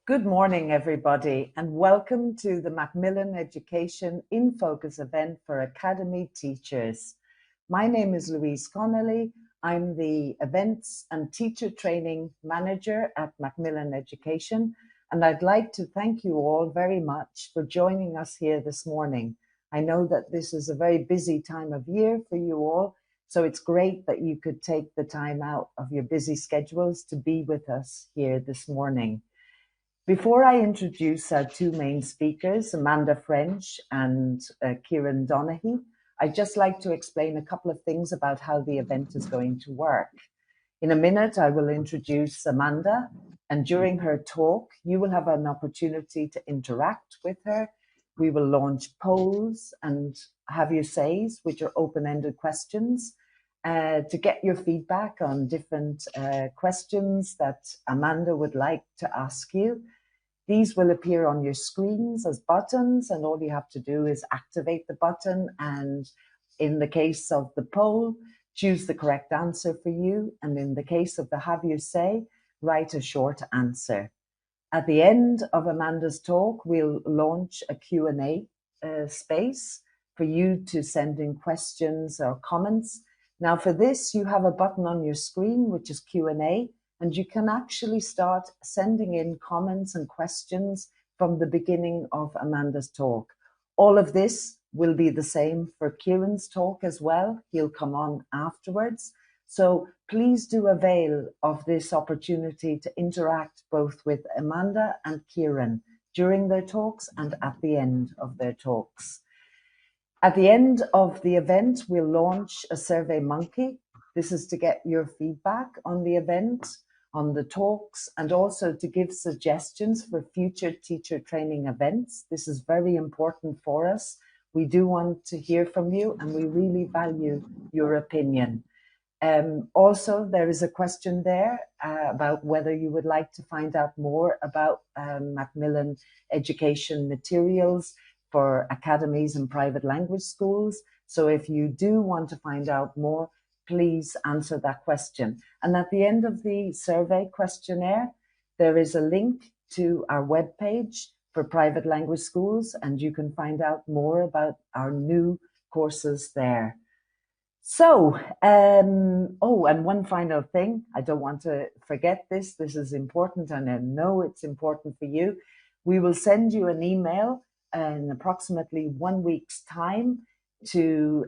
Good morning, everybody, and welcome to the Macmillan Education in Focus event for Academy teachers. My name is Louise Connolly. I'm the Events and Teacher Training Manager at Macmillan Education, and I'd like to thank you all very much for joining us here this morning. I know that this is a very busy time of year for you all, so it's great that you could take the time out of your busy schedules to be with us here this morning. Before I introduce our two main speakers, Amanda French and Kieran Donaghy, I'd just like to explain a couple of things about how the event is going to work. In a minute, I will introduce Amanda, and during her talk, you will have an opportunity to interact with her. We will launch polls and have your says, which are open-ended questions, to get your feedback on different questions that Amanda would like to ask you. These will appear on your screens as buttons, and all you have to do is activate the button, and in the case of the poll, choose the correct answer for you, and in the case of the have you say, write a short answer. At the end of Amanda's talk, we'll launch a Q&A space for you to send in questions or comments. Now for this, you have a button on your screen, which is Q&A, and you can actually start sending in comments and questions from the beginning of Amanda's talk. All of this will be the same for Kieran's talk as well. He'll come on afterwards. So please do avail of this opportunity to interact both with Amanda and Kieran during their talks and at the end of their talks. At the end of the event, we'll launch a Survey Monkey. This is to get your feedback on the event, on the talks, and also to give suggestions for future teacher training events. This is very important for us. We do want to hear from you, and we really value your opinion. Also, there is a question there about whether you would like to find out more about Macmillan education materials for academies and private language schools. So if you do want to find out more, please answer that question. And at the end of the survey questionnaire, there is a link to our webpage for private language schools, and you can find out more about our new courses there. So, and one final thing, I don't want to forget this. This is important, and I know it's important for you. We will send you an email in approximately 1 week's time to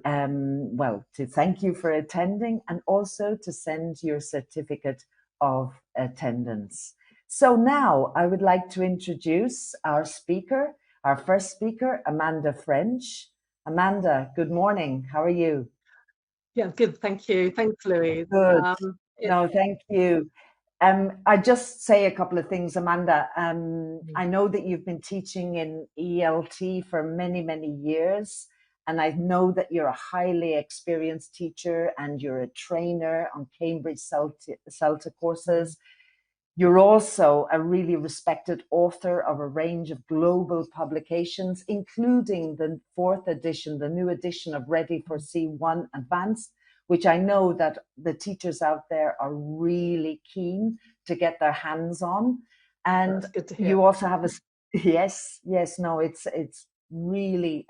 thank you for attending, and also to send your certificate of attendance. So now I would like to introduce our speaker, our first speaker, Amanda French. Amanda, good morning. How are you? Yeah, good. Thank you. Thanks, Louise. Good. No, thank you. I just say a couple of things, Amanda. I know that you've been teaching in ELT for many, many years, and I know that you're a highly experienced teacher and you're a trainer on Cambridge CELTA courses. You're also a really respected author of a range of global publications, including the 4th edition, the new edition of Ready for C1 Advanced, which I know that the teachers out there are really keen to get their hands on. And that's good to hear. You also have it's really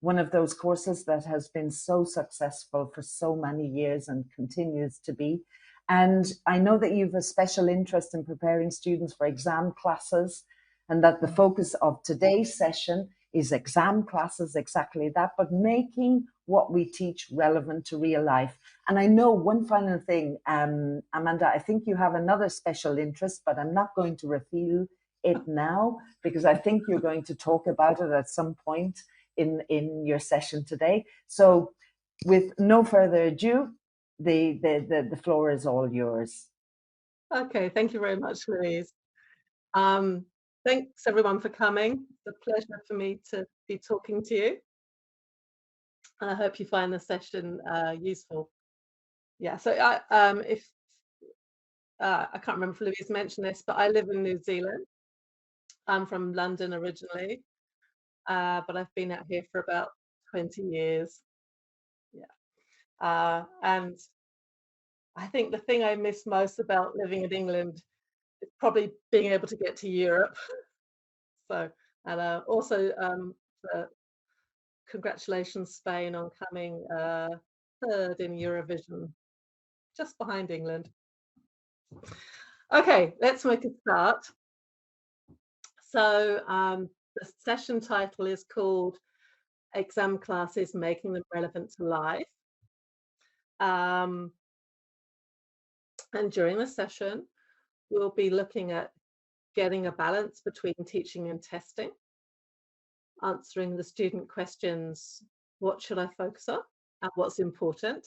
one of those courses that has been so successful for so many years and continues to be. And I know that you have a special interest in preparing students for exam classes, and that the focus of today's session is exam classes, exactly that, but making what we teach relevant to real life. And I know one final thing, Amanda, I think you have another special interest, but I'm not going to reveal it now, because I think you're going to talk about it at some point in your session today. So with no further ado, the floor is all yours. Okay, thank you very much, Louise. Thanks everyone for coming. It's a pleasure for me to be talking to you. And I hope you find the session useful. Yeah, so I can't remember if Louise mentioned this, but I live in New Zealand. I'm from London originally, but I've been out here for about 20 years. Yeah. And I think the thing I miss most about living in England it's probably being able to get to Europe. So, and also congratulations, Spain, on coming third in Eurovision, just behind England. Okay, let's make a start. So the session title is called Exam Classes, Making Them Relevant to Life. And during the session, we'll be looking at getting a balance between teaching and testing, answering the student questions, what should I focus on and what's important,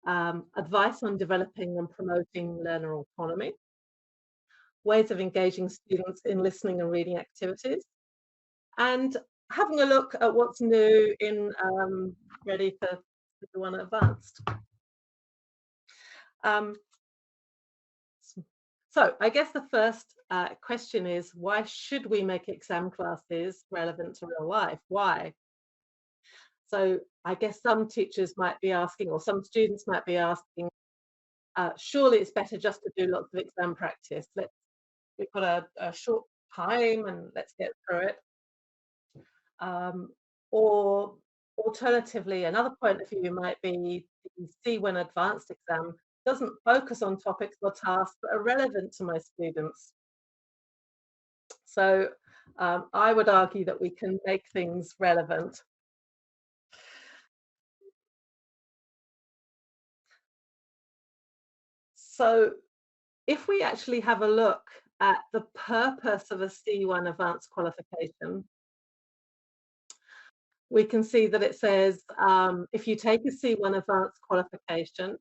advice on developing and promoting learner autonomy, ways of engaging students in listening and reading activities, and having a look at what's new in Ready for Everyone Advanced. So I guess the first question is, why should we make exam classes relevant to real life? Why? So I guess some teachers might be asking, or some students might be asking, surely it's better just to do lots of exam practice. We've got a short time and let's get through it. Or alternatively, another point of view might be the C1 advanced exam doesn't focus on topics or tasks that are relevant to my students. So I would argue that we can make things relevant. So if we actually have a look at the purpose of a C1 advanced qualification, we can see that it says if you take a C1 advanced qualification,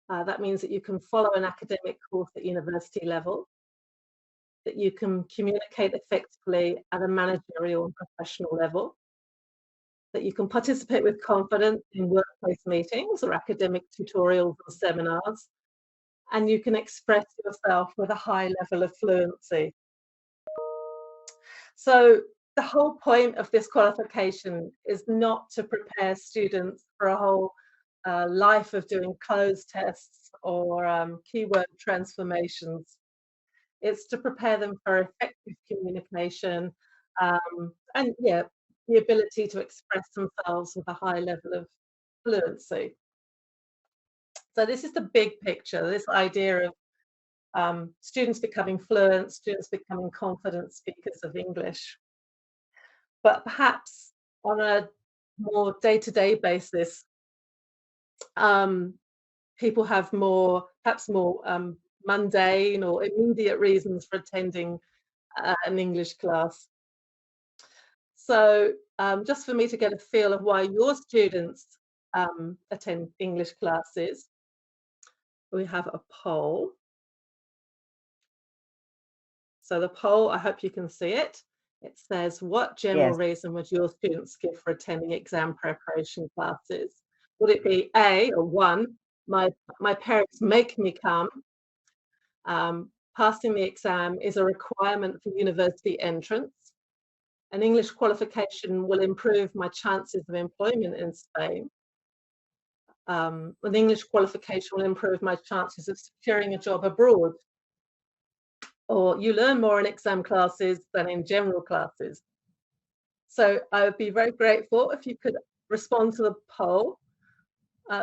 that means that you can follow an academic course at university level, that you can communicate effectively at a managerial and professional level, that you can participate with confidence in workplace meetings or academic tutorials and seminars, and you can express yourself with a high level of fluency. So the whole point of this qualification is not to prepare students for a whole life of doing closed tests or keyword transformations. It's to prepare them for effective communication and the ability to express themselves with a high level of fluency. So this is the big picture, this idea of students becoming fluent, students becoming confident speakers of English. But perhaps on a more day-to-day basis, people have perhaps more mundane or immediate reasons for attending an English class. So just for me to get a feel of why your students attend English classes, we have a poll. So the poll, I hope you can see it. It says, what general reason would your students give for attending exam preparation classes? Would it be A, or one, my parents make me come. Passing the exam is a requirement for university entrance. An English qualification will improve my chances of employment in Spain. An English qualification will improve my chances of securing a job abroad. Or you learn more in exam classes than in general classes. So I would be very grateful if you could respond to the poll.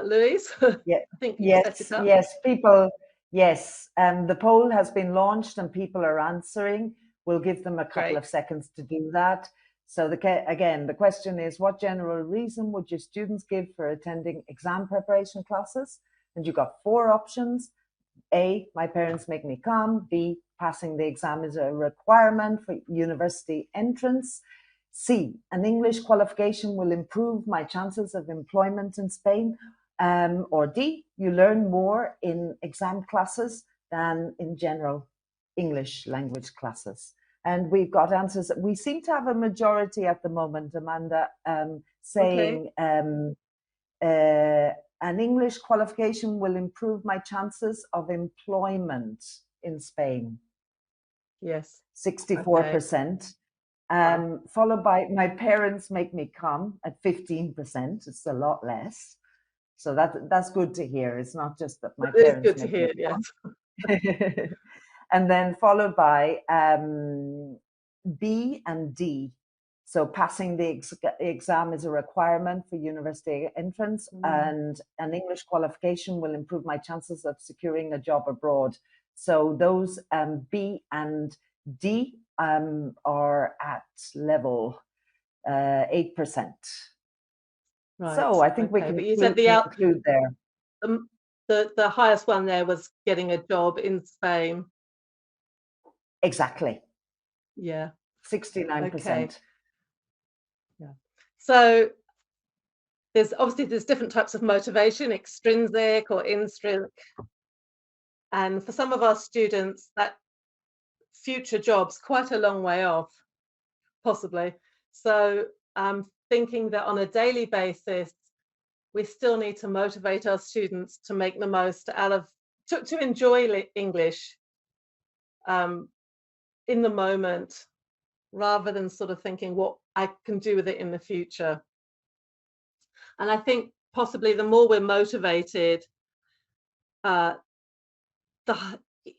Louise, yeah. I think you set it up. Yes, the poll has been launched and people are answering. We'll give them a couple of seconds to do that. So again, the question is, what general reason would your students give for attending exam preparation classes? And you've got 4 options. A, my parents make me come. B, passing the exam is a requirement for university entrance. C, an English qualification will improve my chances of employment in Spain. Or D, you learn more in exam classes than in general English language classes. And we've got answers. We seem to have a majority at the moment, Amanda, saying an English qualification will improve my chances of employment in Spain. Yes. 64%. Followed by my parents make me come at 15%. It's a lot less. So that's good to hear. It's not just that my parents make me come. And then followed by B and D. So passing the exam is a requirement for university entrance, and an English qualification will improve my chances of securing a job abroad. So those B and D are at level 8%. Right. So I think we can conclude there. The highest one there was getting a job in Spain. Exactly. Yeah. 69%. Okay. Yeah. So there's different types of motivation, extrinsic or intrinsic. And for some of our students, that future job's quite a long way off, possibly. So I'm thinking that on a daily basis, we still need to motivate our students to make the most out of, to enjoy English in the moment, rather than sort of thinking what I can do with it in the future. And I think possibly the more we're motivated, the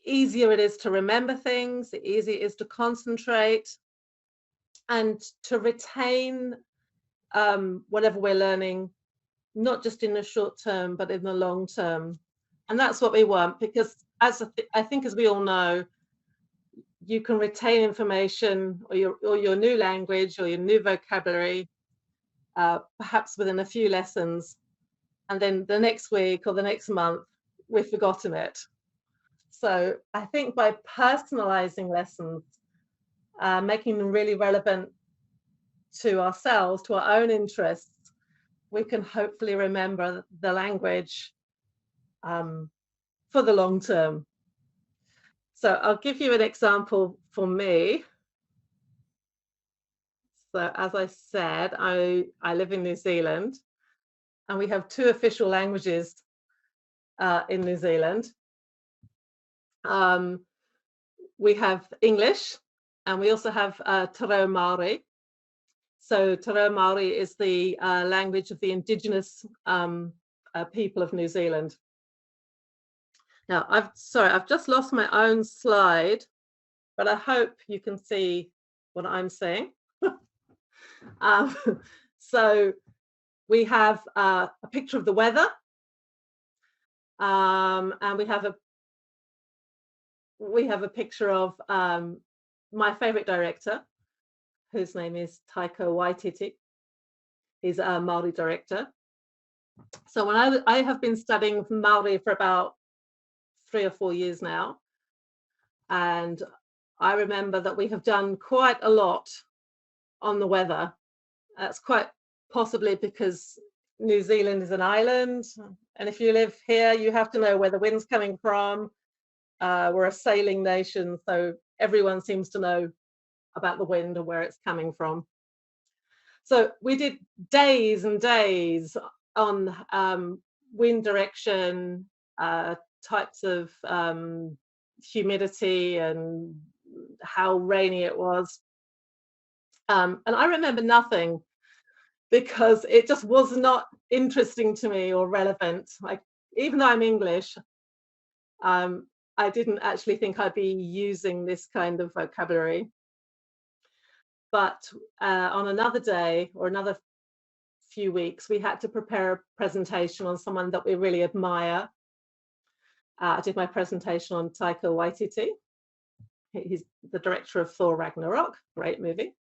easier it is to remember things, the easier it is to concentrate and to retain whatever we're learning, not just in the short term, but in the long term. And that's what we want, because I think as we all know, you can retain information or your new language or your new vocabulary, perhaps within a few lessons, and then the next week or the next month, we've forgotten it. So I think by personalizing lessons, making them really relevant to ourselves, to our own interests, we can hopefully remember the language for the long term. So I'll give you an example for me. So as I said, I live in New Zealand, and we have 2 official languages in New Zealand. We have English, and we also have Te Reo Māori. So Te Reo Māori is the language of the indigenous people of New Zealand. Now, I've just lost my own slide, but I hope you can see what I'm saying. So we have a picture of the weather, and we have a picture of my favorite director, whose name is Taika Waititi. He's a Māori director. So when I have been studying Māori for about 3 or 4 years now, and I remember that we have done quite a lot on the weather. That's quite possibly because New Zealand is an island, and if you live here, you have to know where the wind's coming from. We're a sailing nation, so everyone seems to know about the wind and where it's coming from. So we did days and days on wind direction, types of humidity and how rainy it was. And I remember nothing, because it just was not interesting to me or relevant. Like, even though I'm English, I didn't actually think I'd be using this kind of vocabulary. But on another day or another few weeks, we had to prepare a presentation on someone that we really admire. I did my presentation on Taika Waititi. He's the director of Thor Ragnarok, great movie.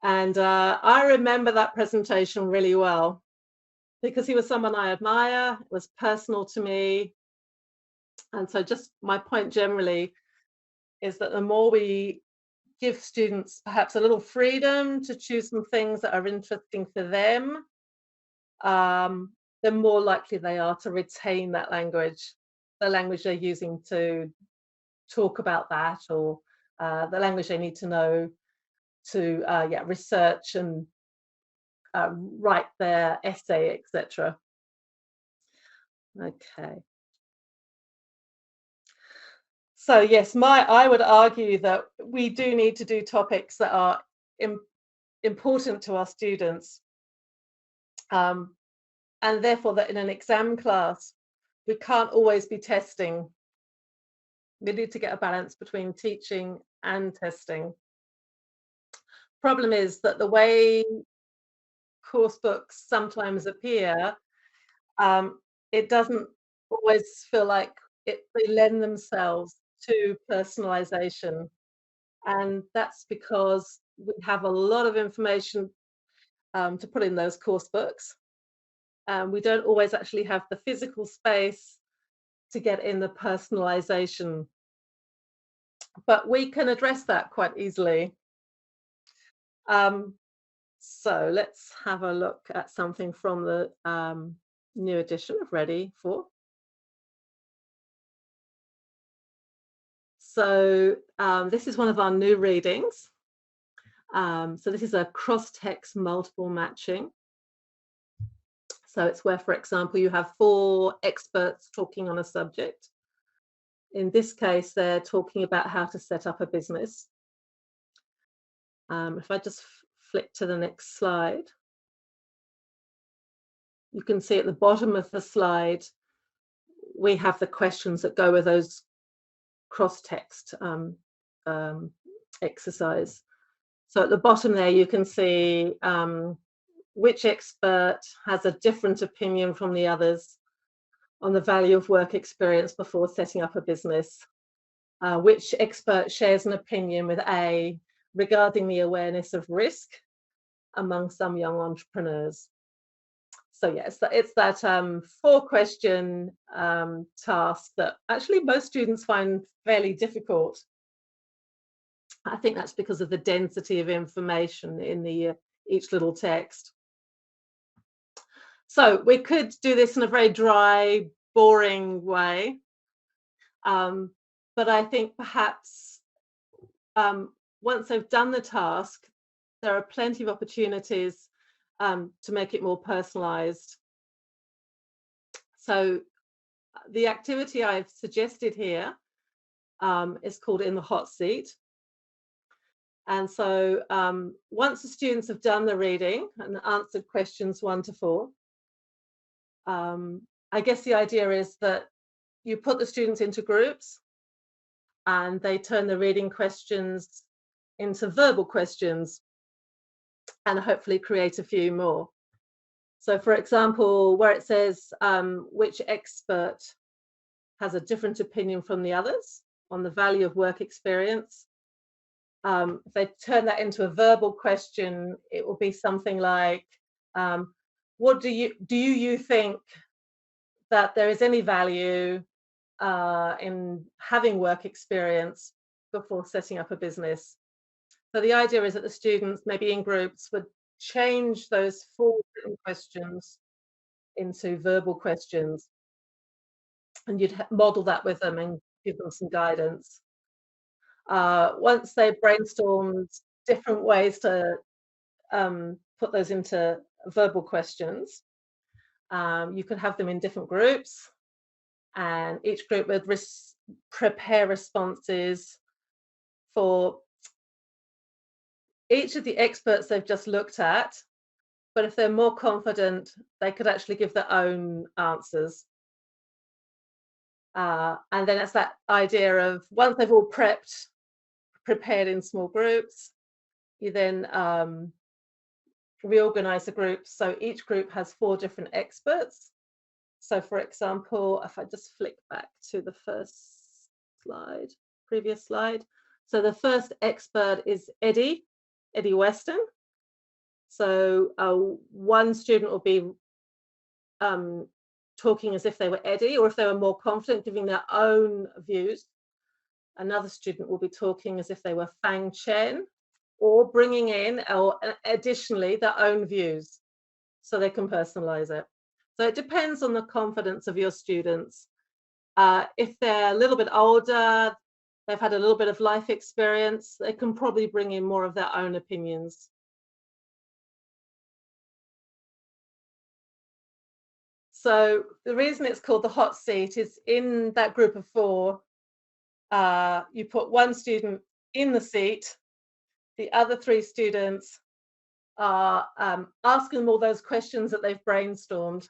And I remember that presentation really well, because he was someone I admire. It was personal to me. And so just my point generally is that the more we give students perhaps a little freedom to choose some things that are interesting for them, the more likely they are to retain that language, the language they're using to talk about that, or the language they need to know to research and write their essay, etc. Okay. So yes, I would argue that we do need to do topics that are important to our students, and therefore that in an exam class we can't always be testing We need to get a balance between teaching and testing. Problem is that the way course books sometimes appear, it doesn't always feel like they lend themselves to personalisation. And that's because we have a lot of information to put in those course books. We don't always actually have the physical space to get in the personalisation. But we can address that quite easily. So let's have a look at something from the new edition of Ready For. So this is one of our new readings. So this is a cross-text multiple matching. So it's where, for example, you have 4 experts talking on a subject. In this case, they're talking about how to set up a business. If I just flick to the next slide, you can see at the bottom of the slide, we have the questions that go with those cross-text exercise. So at the bottom there, you can see which expert has a different opinion from the others on the value of work experience before setting up a business. Which expert shares an opinion with A regarding the awareness of risk among some young entrepreneurs. So yeah, it's that 4-question task that actually most students find fairly difficult. I think that's because of the density of information in the each little text. So we could do this in a very dry, boring way, but I think perhaps once they've done the task, there are plenty of opportunities to make it more personalised. So the activity I've suggested here is called In the Hot Seat. And so once the students have done the reading and answered questions 1 to 4, I guess the idea is that you put the students into groups and they turn the reading questions into verbal questions and hopefully create a few more. So for example, where it says which expert has a different opinion from the others on the value of work experience, if they turn that into a verbal question, it will be something like, what do you think that there is any value in having work experience before setting up a business? So the idea is that the students, maybe in groups, would change those 4 written questions into verbal questions, and you'd model that with them and give them some guidance. Once they brainstormed different ways to put those into verbal questions, you could have them in different groups, and each group would prepare responses for each of the experts they've just looked at, but if they're more confident, they could actually give their own answers. And then it's that idea of once they've all prepared in small groups, you then reorganize the groups. So each group has 4 different experts. So for example, if I just flick back to the first slide, previous slide. So the first expert is Eddie Weston. So one student will be talking as if they were Eddie, or if they were more confident, giving their own views. Another student will be talking as if they were Fang Chen, or bringing in, or additionally, their own views, so they can personalize it. So it depends on the confidence of your students. If they're a little bit older, they've had a little bit of life experience, they can probably bring in more of their own opinions. So the reason it's called the hot seat is in that group of 4, you put one student in the seat, the other 3 students are asking them all those questions that they've brainstormed,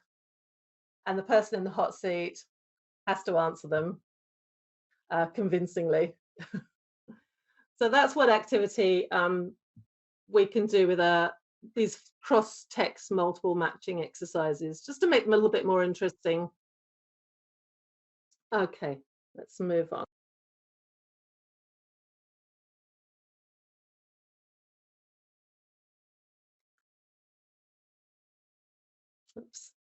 and the person in the hot seat has to answer them. convincingly. So that's one activity we can do with these cross-text multiple matching exercises, just to make them a little bit more interesting. Okay, let's move on. Oops.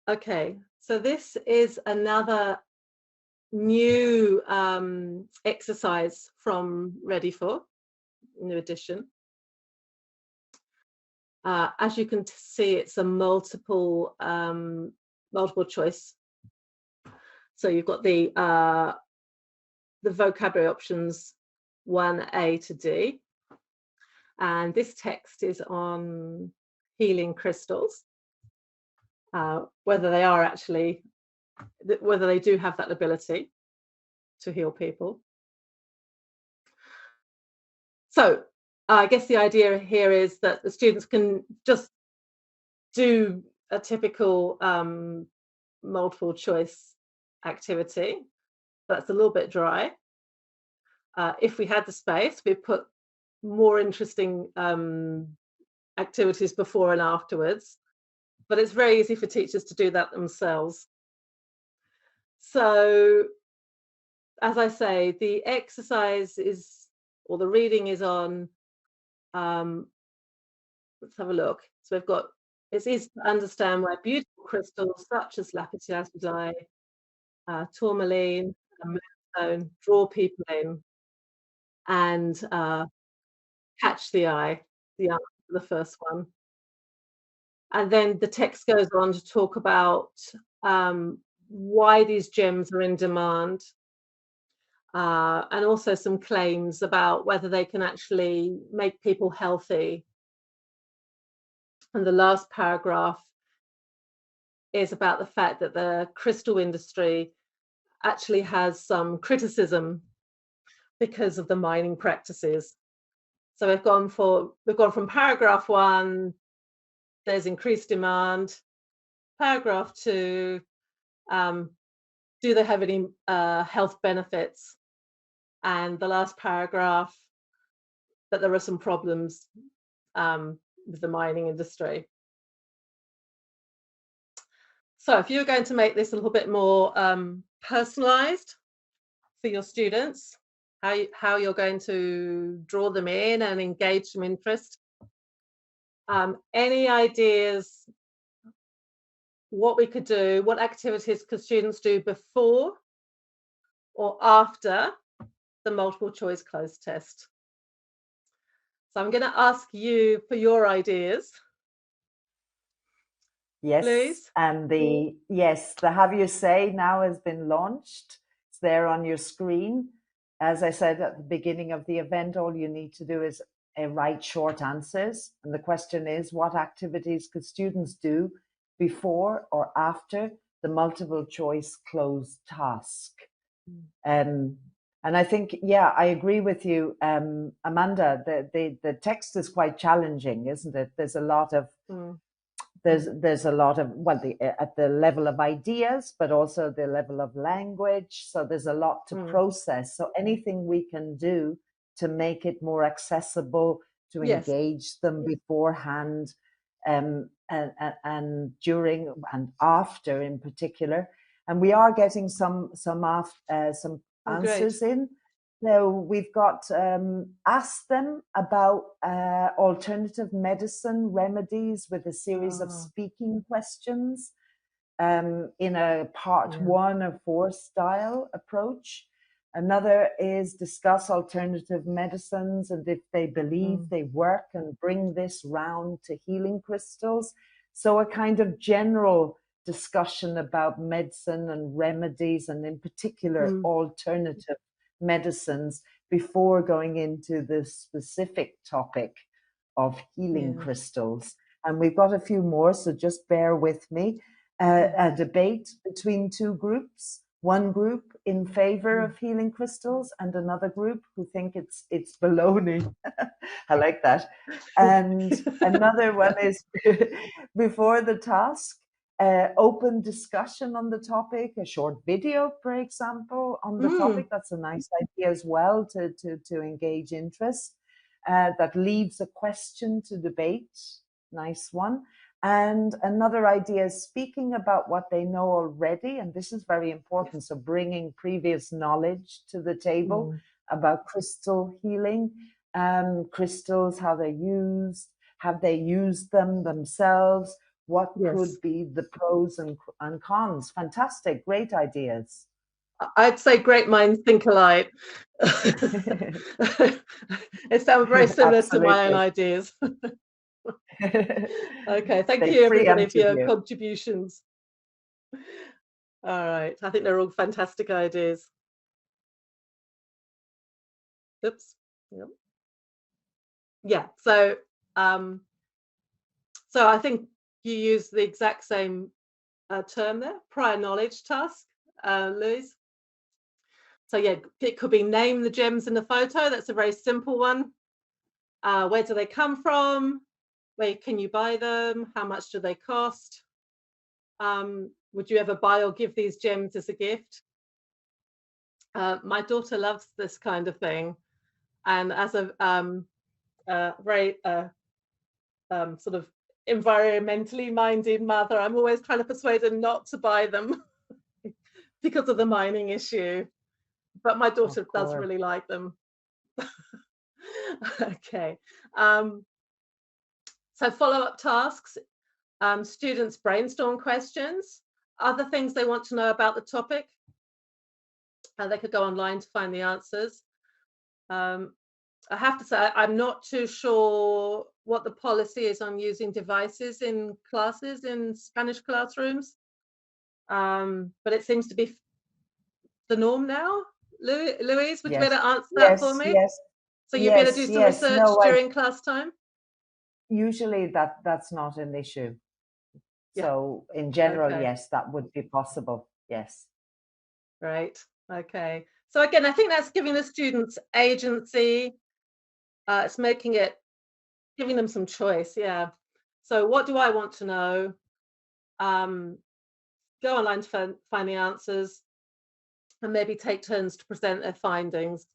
Okay, so this is another new exercise from Ready For, new edition. As you can see, it's a multiple choice. So you've got the vocabulary options 1A to D, and this text is on healing crystals, whether they do have that ability to heal people. So I guess the idea here is that the students can just do a typical multiple choice activity. That's a little bit dry. If we had the space, we'd put more interesting activities before and afterwards, but it's very easy for teachers to do that themselves. So, as I say, the exercise is, or the reading is on, let's have a look. So we've got, it's easy to understand why beautiful crystals such as lapis lazuli, tourmaline, and moonstone draw people in and catch the eye, the first one. And then the text goes on to talk about why these gems are in demand, and also some claims about whether they can actually make people healthy. And the last paragraph is about the fact that the crystal industry actually has some criticism because of the mining practices. So we've gone from paragraph 1, there's increased demand. Paragraph 2, do they have any health benefits? And the last paragraph, that there are some problems with the mining industry. So if you're going to make this a little bit more personalized for your students, how you're going to draw them in and engage some interest, any ideas what we could do, what activities could students do before or after the multiple choice closed test? So I'm going to ask you for your ideas. Yes, please. And the Have You Say now has been launched. It's there on your screen. As I said at the beginning of the event, all you need to do is write short answers. And the question is, what activities could students do before or after the multiple choice closed task? And I think, I agree with you, Amanda. The text is quite challenging, isn't it? There's a lot of there's a lot of, well, at the level of ideas, but also the level of language. So there's a lot to process. So anything we can do to make it more accessible, to engage them beforehand, and during and after in particular. And we are getting some answers in. So we've got asked them about alternative medicine remedies with a series of speaking questions in a part 1 of 4 style approach. Another is discuss alternative medicines and if they believe they work and bring this round to healing crystals. So a kind of general discussion about medicine and remedies, and in particular alternative medicines, before going into the specific topic of healing crystals. And we've got a few more, so just bear with me. A debate between 2 groups. One group in favor of healing crystals and another group who think it's baloney. I like that. And another one is before the task. open discussion on the topic, a short video, for example, on the topic. That's a nice idea as well to engage interest. That leaves a question to debate. Nice one. And another idea is speaking about what they know already. And this is very important. So bringing previous knowledge to the table about crystal healing, crystals, how they're used, have they used them themselves? What could be the pros and cons? Fantastic, great ideas. I'd say great minds think alike. It sounds very similar to my own ideas. Okay, thank you everybody for your contributions. All right, I think they're all fantastic ideas. Oops. Yep. Yeah, so I think you use the exact same term there, prior knowledge task, Louise. So yeah, it could be name the gems in the photo. That's a very simple one. Where do they come from? Where can you buy them? How much do they cost? Would you ever buy or give these gems as a gift? My daughter loves this kind of thing. And as a very sort of environmentally minded mother, I'm always trying to persuade her not to buy them because of the mining issue. But my daughter does really like them. Okay. So follow-up tasks. Students brainstorm questions, other things they want to know about the topic. They could go online to find the answers. I have to say, I'm not too sure what the policy is on using devices in classes, in Spanish classrooms. But it seems to be the norm now. Louise, would you be able to answer that for me? Yes. So you'd be able to do some research during class time? Usually that's not an issue. Yeah. So in general, yes, that would be possible. Yes. Right. Okay. So again, I think that's giving the students agency. It's giving them some choice. Yeah. So what do I want to know? Go online to find the answers and maybe take turns to present their findings.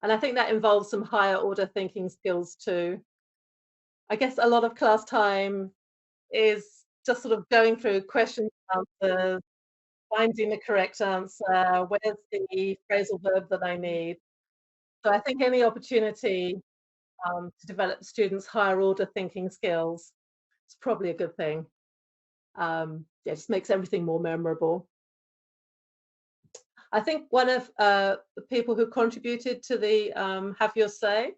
And I think that involves some higher order thinking skills too. I guess a lot of class time is just sort of going through questions and answers, finding the correct answer, where's the phrasal verb that I need. So I think any opportunity to develop students' higher order thinking skills is probably a good thing. Yeah, it just makes everything more memorable. I think one of the people who contributed to the Have Your Say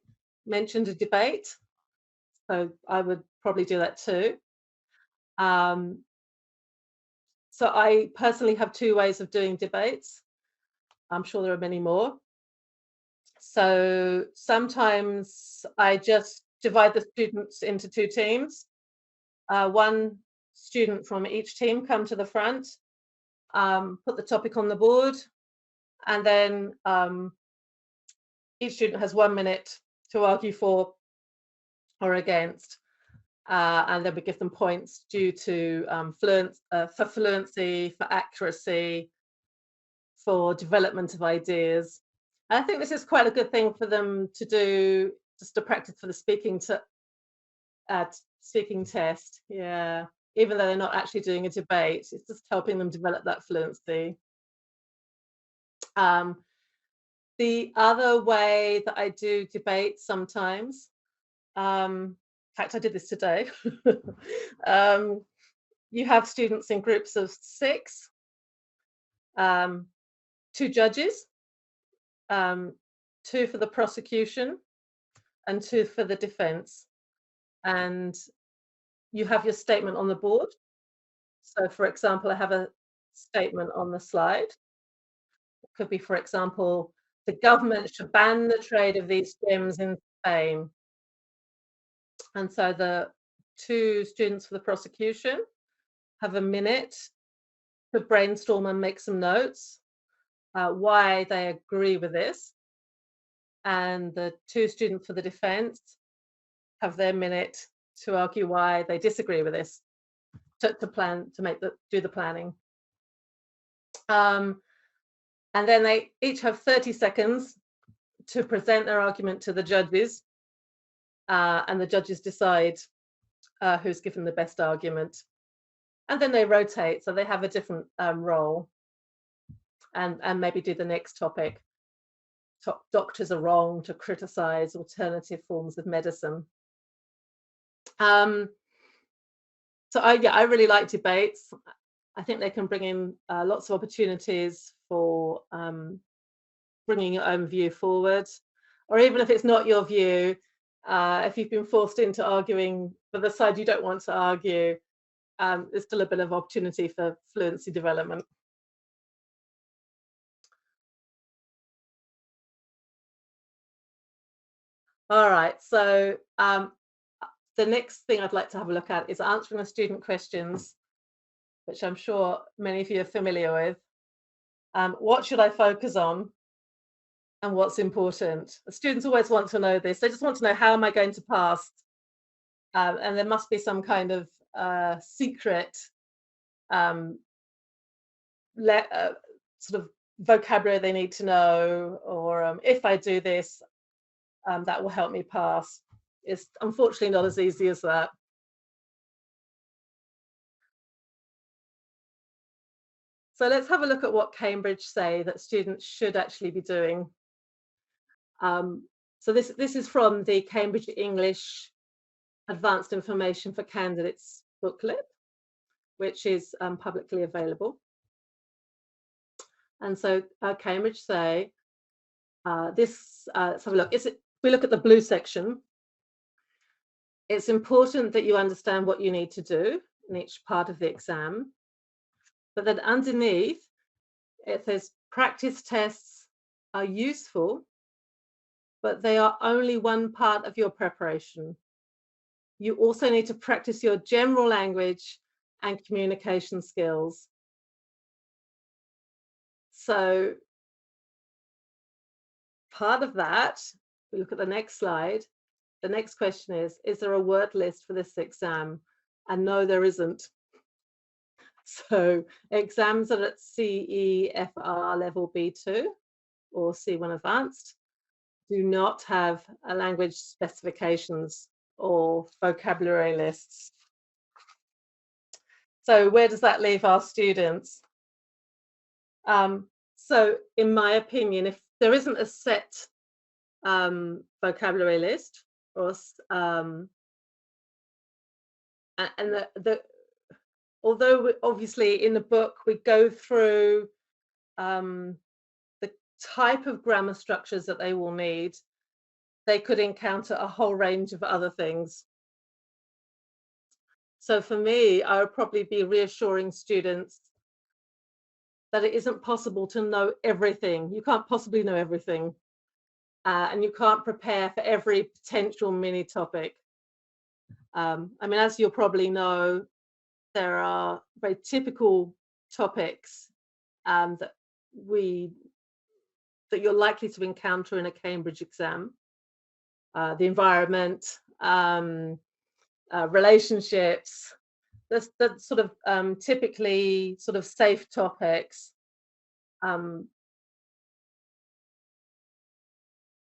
mentioned a debate. So I would probably do that too. So I personally have two ways of doing debates. I'm sure there are many more. So sometimes I just divide the students into two teams. One student from each team come to the front, put the topic on the board, and then each student has 1 minute to argue for or against. And then we give them points due to for fluency, for accuracy, for development of ideas. And I think this is quite a good thing for them to do, just to practice for the speaking test. Yeah, even though they're not actually doing a debate, it's just helping them develop that fluency. The other way that I do debate sometimes, in fact, I did this today. You have students in groups of 6, 2 judges, 2 for the prosecution and 2 for the defense. And you have your statement on the board. So for example, I have a statement on the slide. It could be, for example, the government should ban the trade of these gems in Spain. And so the 2 students for the prosecution have a minute to brainstorm and make some notes why they agree with this. And the 2 students for the defense have their minute to argue why they disagree with this. do the planning. And then they each have 30 seconds to present their argument to the judges, and the judges decide who's given the best argument. And then they rotate, so they have a different role, and maybe do the next topic. Doctors are wrong to criticize alternative forms of medicine. So I really like debates. I think they can bring in lots of opportunities for bringing your own view forward, or even if it's not your view, if you've been forced into arguing for the side you don't want to argue, there's still a bit of opportunity for fluency development. All right, so the next thing I'd like to have a look at is answering the student questions, which I'm sure many of you are familiar with. What should I focus on and what's important? The students always want to know this. They just want to know, how am I going to pass? And there must be some kind of secret sort of vocabulary they need to know, or if I do this, that will help me pass. It's unfortunately not as easy as that. So let's have a look at what Cambridge say that students should actually be doing. So this is from the Cambridge English Advanced Information for Candidates booklet, which is publicly available. And so Cambridge say, let's have a look. If we look at the blue section, it's important that you understand what you need to do in each part of the exam. But then underneath, it says practice tests are useful, but they are only one part of your preparation. You also need to practice your general language and communication skills. So part of that, if we look at the next slide, the next question is there a word list for this exam? And no, there isn't. So exams are at CEFR level B2 or C1 advanced do not have a language specifications or vocabulary lists. So where does that leave our students? So in my opinion, if there isn't a set vocabulary list, or although obviously in the book we go through the type of grammar structures that they will need, they could encounter a whole range of other things. So for me, I would probably be reassuring students that it isn't possible to know everything. You can't possibly know everything. And you can't prepare for every potential mini topic. I mean, as you'll probably know, there are very typical topics that you're likely to encounter in a Cambridge exam. The environment, relationships, that's sort of typically sort of safe topics.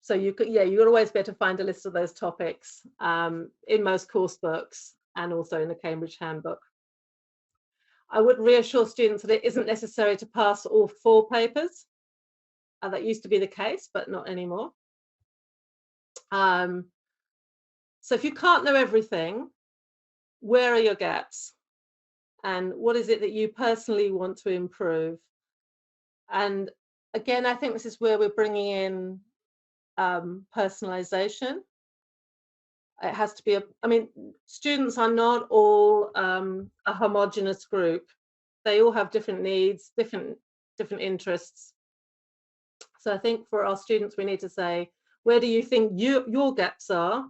So you'll always be able to find a list of those topics in most course books and also in the Cambridge Handbook. I would reassure students that it isn't necessary to pass all 4 papers. That used to be the case, but not anymore. So if you can't know everything, where are your gaps? And what is it that you personally want to improve? And again, I think this is where we're bringing in personalization. It has to be I mean, students are not all a homogenous group. They all have different needs, different interests. So I think for our students, we need to say, where do you think your gaps are?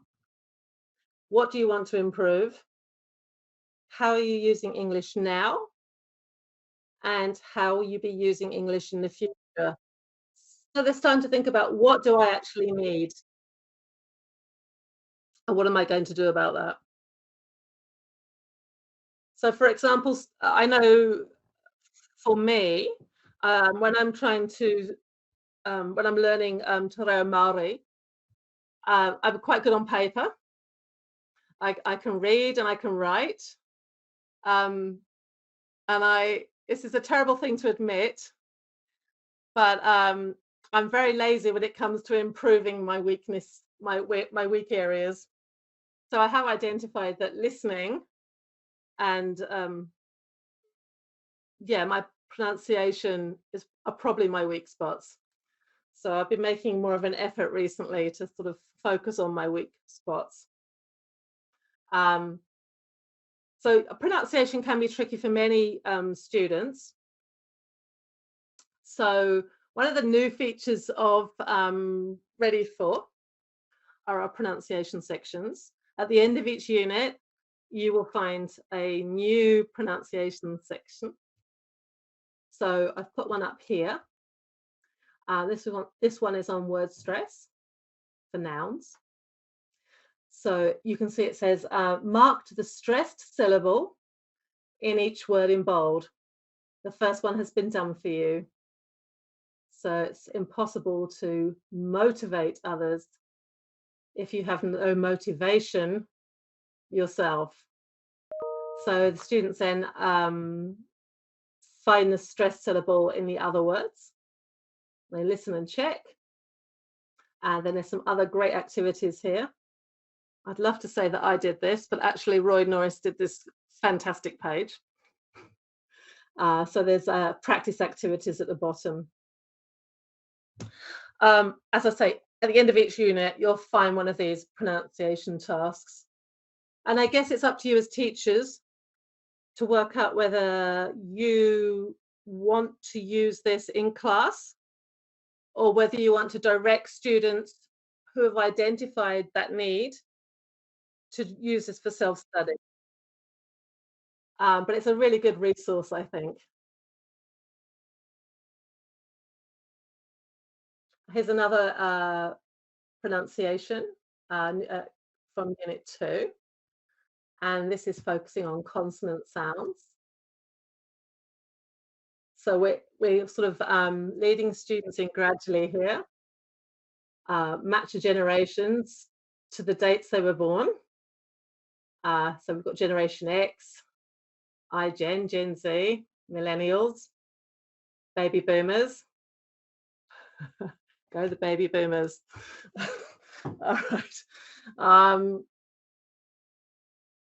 What do you want to improve? How are you using English now? And how will you be using English in the future? So there's time to think about, what do I actually need? And what am I going to do about that? So for example, I know for me, when I'm trying to, when I'm learning te reo Māori, I'm quite good on paper. I can read and I can write. And this is a terrible thing to admit, but I'm very lazy when it comes to improving my weakness, my weak areas. So I have identified that listening and yeah, my pronunciation are probably my weak spots. So I've been making more of an effort recently to sort of focus on my weak spots. So pronunciation can be tricky for many students. So one of the new features of Ready For are our pronunciation sections. At the end of each unit, you will find a new pronunciation section. So I've put one up here. This one is on word stress for nouns. So you can see it says, marked the stressed syllable in each word in bold. The first one has been done for you. So it's impossible to motivate others if you have no motivation yourself. So the students then find the stressed syllable in the other words. They listen and check. And then there's some other great activities here. I'd love to say that I did this, but actually Roy Norris did this fantastic page. So there's practice activities at the bottom. As I say, at the end of each unit, you'll find one of these pronunciation tasks. And I guess it's up to you as teachers to work out whether you want to use this in class or whether you want to direct students who have identified that need to use this for self-study. But it's a really good resource, I think. Here's another pronunciation from Unit 2. And this is focusing on consonant sounds. So we're sort of leading students in gradually here. Match the generations to the dates they were born. So we've got Generation X, iGen, Gen Z, Millennials, Baby Boomers. Go the Baby Boomers. All right.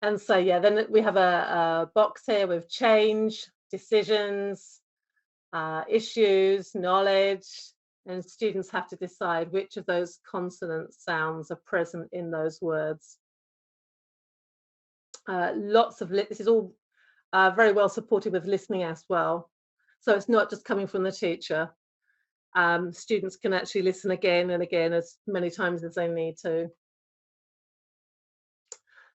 And so, yeah, then we have a box here with change, decisions, issues, knowledge, and students have to decide which of those consonant sounds are present in those words. This is all very well supported with listening as well. So it's not just coming from the teacher. Students can actually listen again and again as many times as they need to.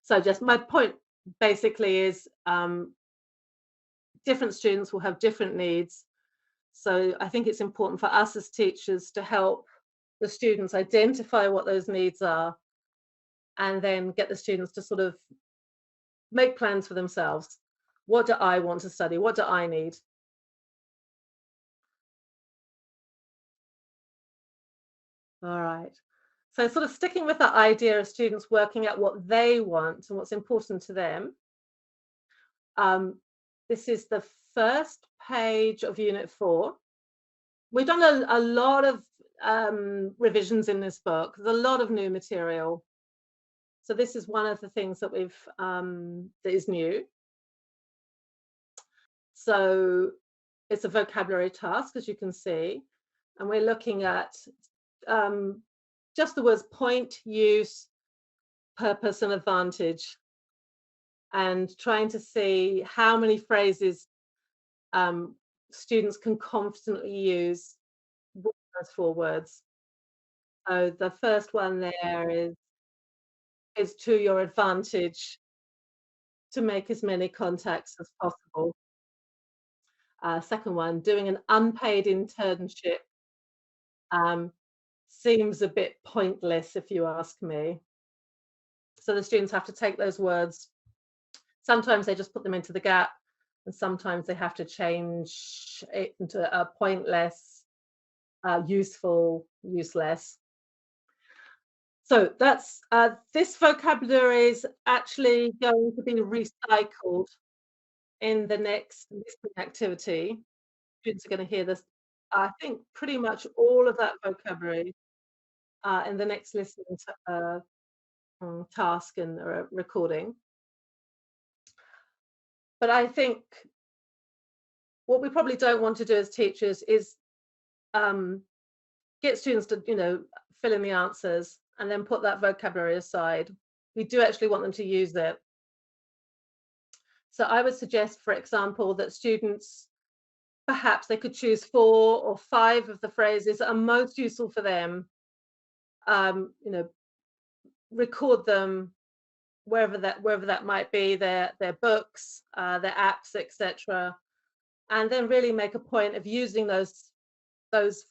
So just my point basically is different students will have different needs. So I think it's important for us as teachers to help the students identify what those needs are and then get the students to sort of make plans for themselves. What do I want to study? What do I need? All right. So sort of sticking with that idea of students working out what they want and what's important to them. This is the first page of Unit 4. We've done a lot of revisions in this book. There's a lot of new material. So this is one of the things that that is new. So it's a vocabulary task, as you can see, and we're looking at just the words point, use, purpose, and advantage, and trying to see how many phrases students can confidently use with those 4 words. So the first one there is to your advantage to make as many contacts as possible. Second one, doing an unpaid internship seems a bit pointless if you ask me. So the students have to take those words, sometimes they just put them into the gap, and sometimes they have to change it into a pointless, useful, useless. So that's this vocabulary is actually going to be recycled in the next listening activity. Students are going to hear this, I think, pretty much all of that vocabulary in the next listening task and recording. But I think what we probably don't want to do as teachers is get students to, fill in the answers and then put that vocabulary aside. We do actually want them to use it. So I would suggest, for example, that students, perhaps they could choose 4 or 5 of the phrases that are most useful for them, record them wherever that might be, their books, their apps, etc., and then really make a point of using those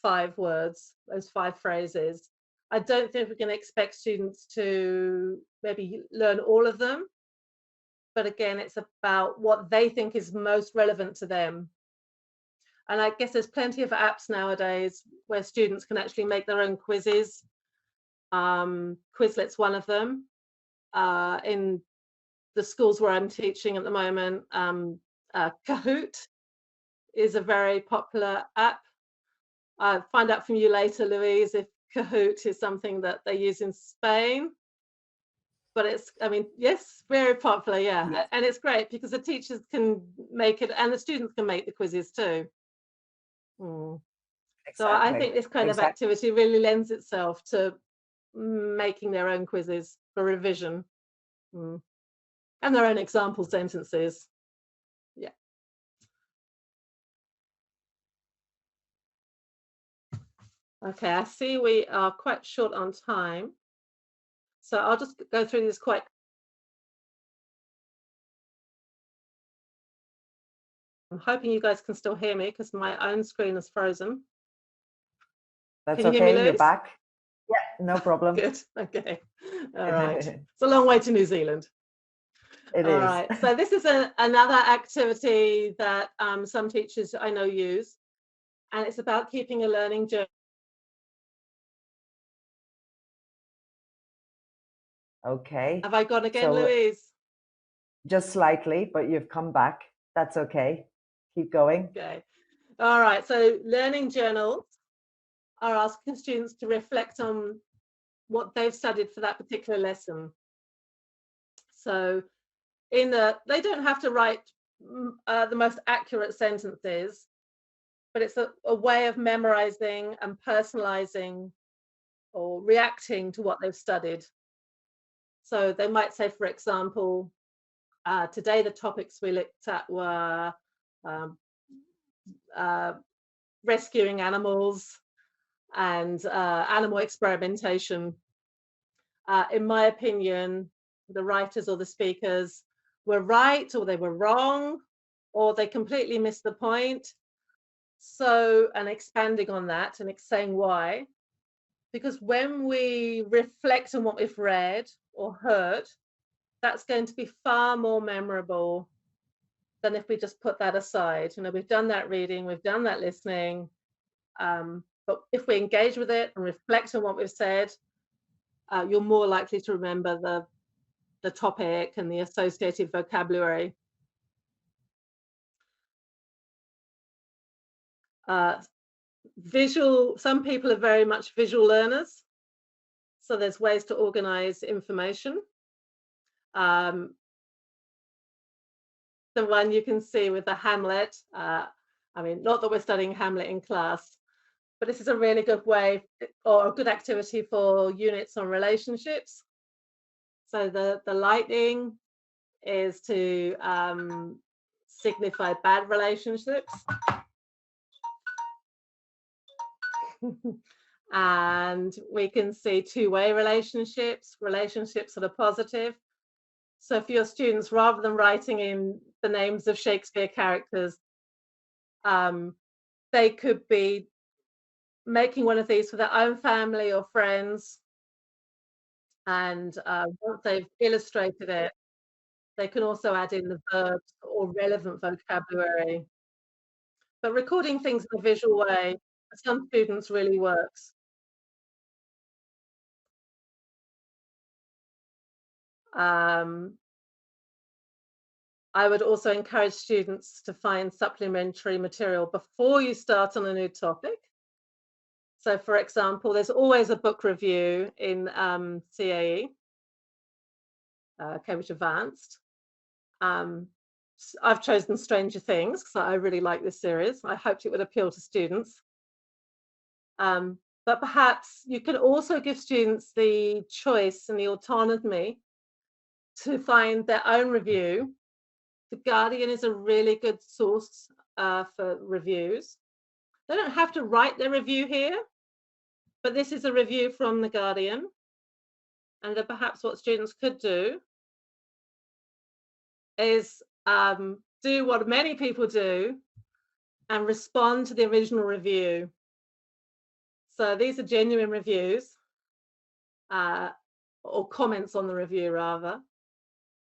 5 words, those 5 phrases. I don't think we can expect students to maybe learn all of them, but again, it's about what they think is most relevant to them. And I guess there's plenty of apps nowadays where students can actually make their own quizzes. Quizlet's one of them. In the schools where I'm teaching at the moment, Kahoot is a very popular app. I'll find out from you later, Louise, if Kahoot is something that they use in Spain. But it's, yes, very popular, yeah. Yes. And it's great because the teachers can make it and the students can make the quizzes too. Exactly. So I think this kind of activity really lends itself to making their own quizzes for revision and their own example sentences. Yeah. Okay, I see we are quite short on time. So I'll just go through this quite. I'm hoping you guys can still hear me because my own screen is frozen. That's okay, you're back. Yeah, no problem. Good, okay. All right. It's a long way to New Zealand. It is. All right, so this is another activity that some teachers I know use, and it's about keeping a learning journal. Okay. Have I gone again, Louise? Just slightly, but you've come back. That's okay. Keep going. Okay. All right, so learning journals are asking students to reflect on what they've studied for that particular lesson. So they don't have to write the most accurate sentences, but it's a way of memorizing and personalizing or reacting to what they've studied. So they might say, for example, today the topics we looked at were rescuing animals and animal experimentation. In my opinion, the writers or the speakers were right, or they were wrong, or they completely missed the point. So, and expanding on that and saying why, because when we reflect on what we've read or heard, that's going to be far more memorable than if we just put that aside. We've done that reading, we've done that listening, but if we engage with it and reflect on what we've said, you're more likely to remember the topic and the associated vocabulary. Some people are very much visual learners, so there's ways to organize information. The one you can see with the Hamlet, not that we're studying Hamlet in class, but this is a really good way or a good activity for units on relationships. So the lightning is to signify bad relationships. And we can see two-way relationships that are positive. So for your students, rather than writing in the names of Shakespeare characters, they could be making one of these for their own family or friends. And once they've illustrated it, They can also add in the verbs or relevant vocabulary. But recording things in a visual way, for some students, really works. I would also encourage students to find supplementary material before you start on a new topic. So, for example, there's always a book review in CAE, Cambridge Advanced. I've chosen Stranger Things because I really like this series. I hoped it would appeal to students. But perhaps you could also give students the choice and the autonomy to find their own review. The Guardian is a really good source for reviews. They don't have to write their review here, but this is a review from the Guardian. And then perhaps what students could do is do what many people do and respond to the original review. So these are genuine reviews, or comments on the review rather.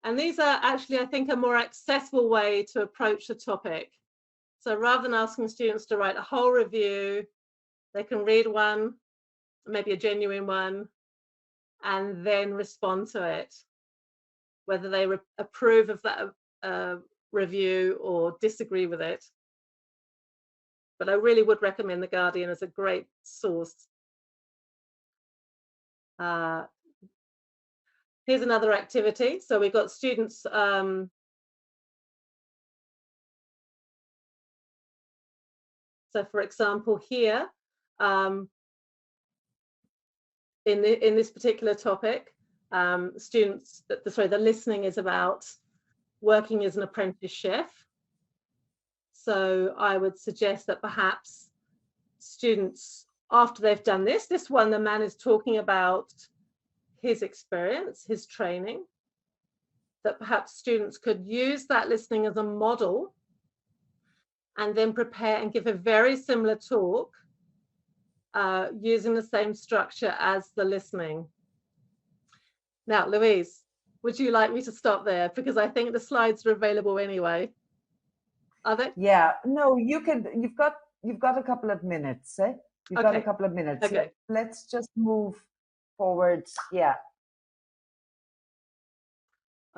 And these are actually, I think, a more accessible way to approach the topic. So rather than asking students to write a whole review, they can read one, maybe a genuine one, and then respond to it, whether they approve of that review or disagree with it. But I really would recommend The Guardian as a great source. Here's another activity. So we've got students so for example here, in this particular topic, the listening is about working as an apprentice chef. So I would suggest that perhaps students, after they've done this one, the man is talking about his experience, his training, that perhaps students could use that listening as a model and then prepare and give a very similar talk using the same structure as the listening. Now, Louise, would you like me to stop there? Because I think the slides are available anyway. Are they? Yeah, no, you can, you've got a couple of minutes, eh? You've got a couple of minutes. Okay. Let's just move forward. Yeah.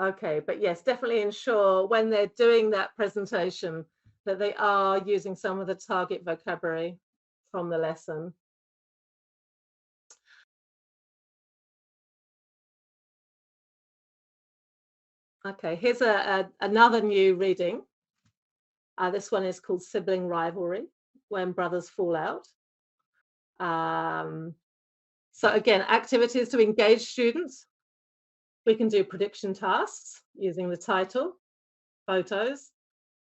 Okay, but yes, definitely ensure when they're doing that presentation that they are using some of the target vocabulary from the lesson. Okay, here's another new reading. This one is called Sibling Rivalry, When Brothers Fall Out. So again, activities to engage students. We can do prediction tasks using the title, photos,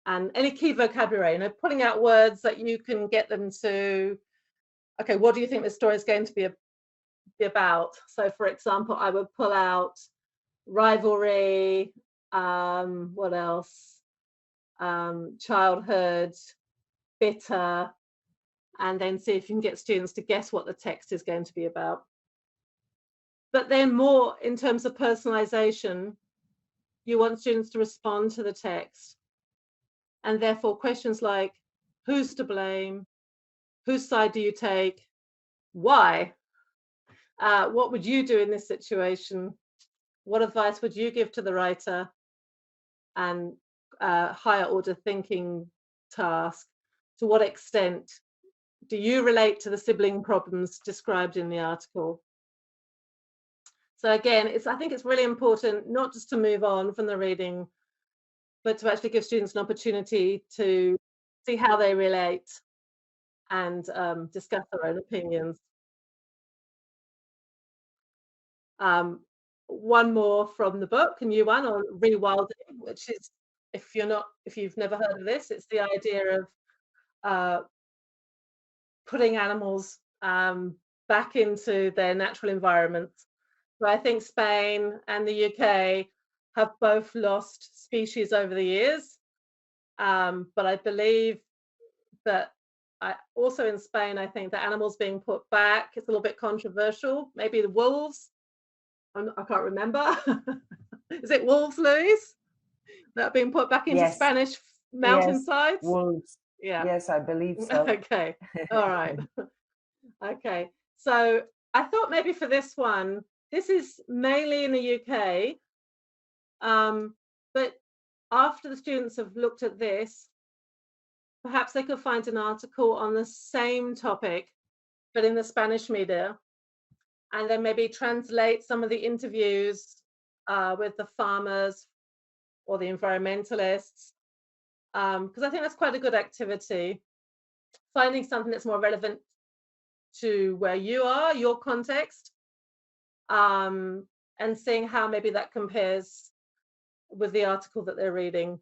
and any key vocabulary, pulling out words that you can get them to, okay, what do you think this story is going to be about? So for example, I would pull out rivalry, what else? Childhood, bitter, and then see if you can get students to guess what the text is going to be about. But then more in terms of personalization, you want students to respond to the text. And therefore questions like, who's to blame? Whose side do you take? Why? What would you do in this situation? What advice would you give to the writer? And higher order thinking task. To what extent do you relate to the sibling problems described in the article? So again, I think it's really important not just to move on from the reading, but to actually give students an opportunity to see how they relate and discuss their own opinions. One more from the book, a new one on rewilding, which is, if you've never heard of this, it's the idea of putting animals back into their natural environment. So I think Spain and the UK have both lost species over the years, but I believe that also in Spain, I think the animals being put back, it's a little bit controversial. Maybe the wolves, I can't remember. Is it wolves, Louise? that being put back into Yes, Spanish yes, mountainsides? wolves. Yeah. Yes, I believe so. Okay. All right. Okay. So I thought maybe for this one, this is mainly in the UK, but after the students have looked at this, perhaps they could find an article on the same topic, but in the Spanish media, and then maybe translate some of the interviews with the farmers or the environmentalists, because I think that's quite a good activity. Finding something that's more relevant to where you are, your context, and seeing how maybe that compares with the article that they're reading.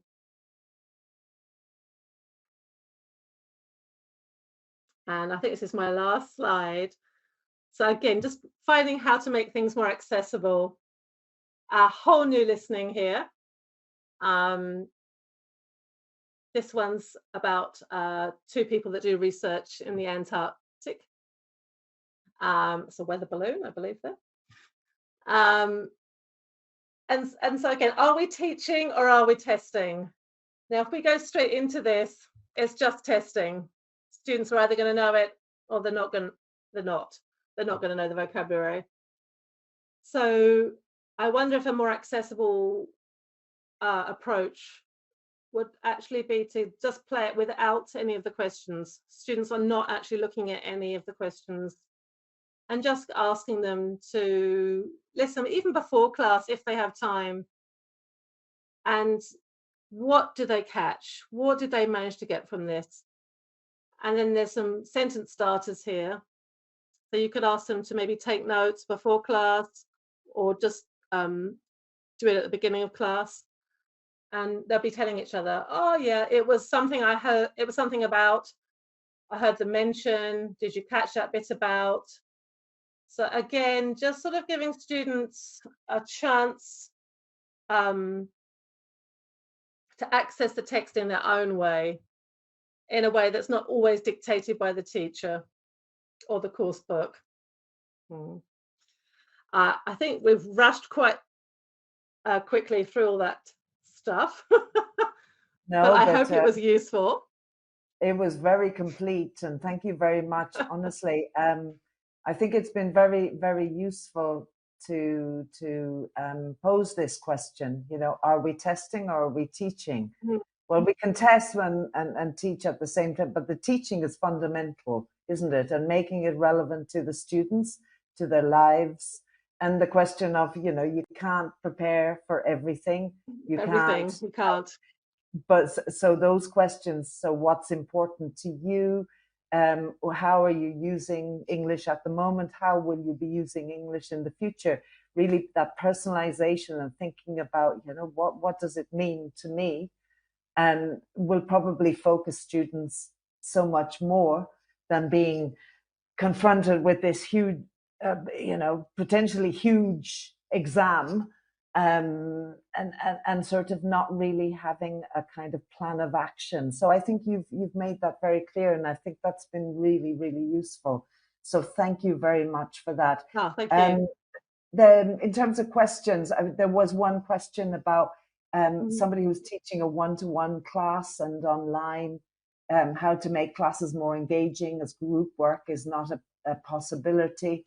And I think this is my last slide. So again, just finding how to make things more accessible. A whole new listening here. This one's about 2 people that do research in the Antarctic. It's a weather balloon, I believe there. And so again, are we teaching or are we testing? Now, if we go straight into this, it's just testing. Students are either going to know it or they're not going to know the vocabulary. So I wonder if a more accessible approach would actually be to just play it without any of the questions. Students are not actually looking at any of the questions and just asking them to listen, even before class, if they have time. And what do they catch? What did they manage to get from this? And then there's some sentence starters here. So you could ask them to maybe take notes before class or just do it at the beginning of class. And they'll be telling each other, oh yeah, it was something I heard, it was something about, I heard them mention, did you catch that bit about? So again, just sort of giving students a chance to access the text in their own way, in a way that's not always dictated by the teacher or the course book. I think we've rushed quite quickly through all that stuff, No, but I hope it was useful. It was very complete, and thank you very much. Honestly, I think it's been very, very useful to pose this question. You know, are we testing or are we teaching? Well, we can test and teach at the same time, but the teaching is fundamental, isn't it? And making it relevant to the students, to their lives. And the question of, you know, you can't prepare for everything. You can't. But so those questions, so what's important to you? How are you using English at the moment? How will you be using English in the future? Really, that personalization and thinking about, you know, what does it mean to me? And will probably focus students so much more than being confronted with this huge, you know, potentially huge exam, and sort of not really having a kind of plan of action. So I think you've made that very clear, and I think that's been really, really useful. So thank you very much for that. Oh, thank you. Then in terms of questions, there was one question about somebody who's teaching a one-to-one class and online, how to make classes more engaging as group work is not a possibility.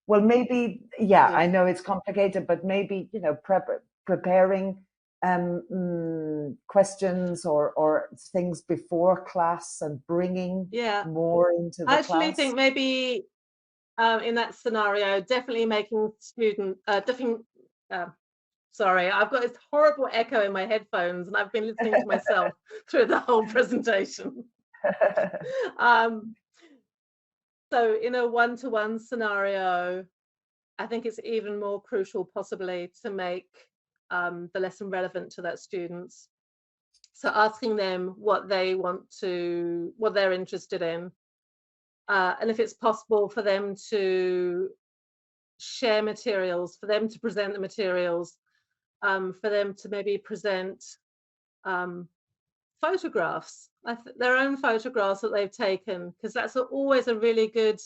Well, maybe, yeah, I know it's complicated, but maybe, you know, preparing questions or things before class and bringing more into the class. I actually think maybe in that scenario, definitely making sorry, I've got this horrible echo in my headphones and I've been listening to myself through the whole presentation. So in a one-to-one scenario, I think it's even more crucial possibly to make the lesson relevant to that students. So asking them what they want to, what they're interested in. And if it's possible for them to share materials, for them to present the materials, for them to maybe present photographs, their own photographs that they've taken, because that's always a really good,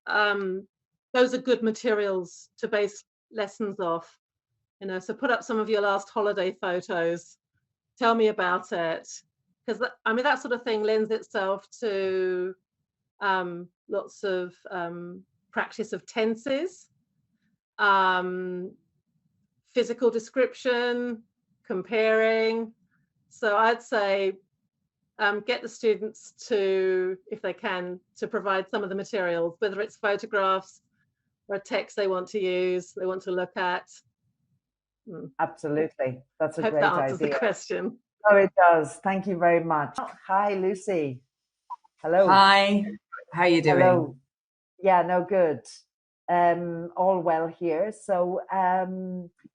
those are good materials to base lessons off, you know. So put up some of your last holiday photos Tell me about it. Because I mean, that sort of thing lends itself to lots of practice of tenses, physical description, comparing. So I'd say get the students to, if they can, to provide some of the materials, whether it's photographs or a text they want to use, they want to look at. Absolutely. That's a Hope great that answers idea. the question. Oh, it does. Thank you very much. Hi, Lucy. Hello. Hi. How are you doing? Hello. Yeah, no, good. All well here. So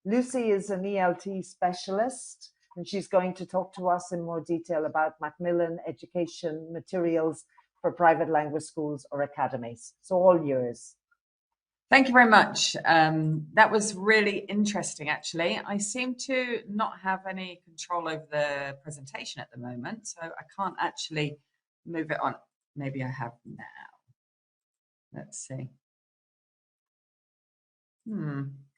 Lucy is an ELT specialist, and she's going to talk to us in more detail about Macmillan education materials for private language schools or academies. So all yours. Thank you very much. That was really interesting, actually. I seem to not have any control over the presentation at the moment, so I can't actually move it on. Maybe I have now. Let's see.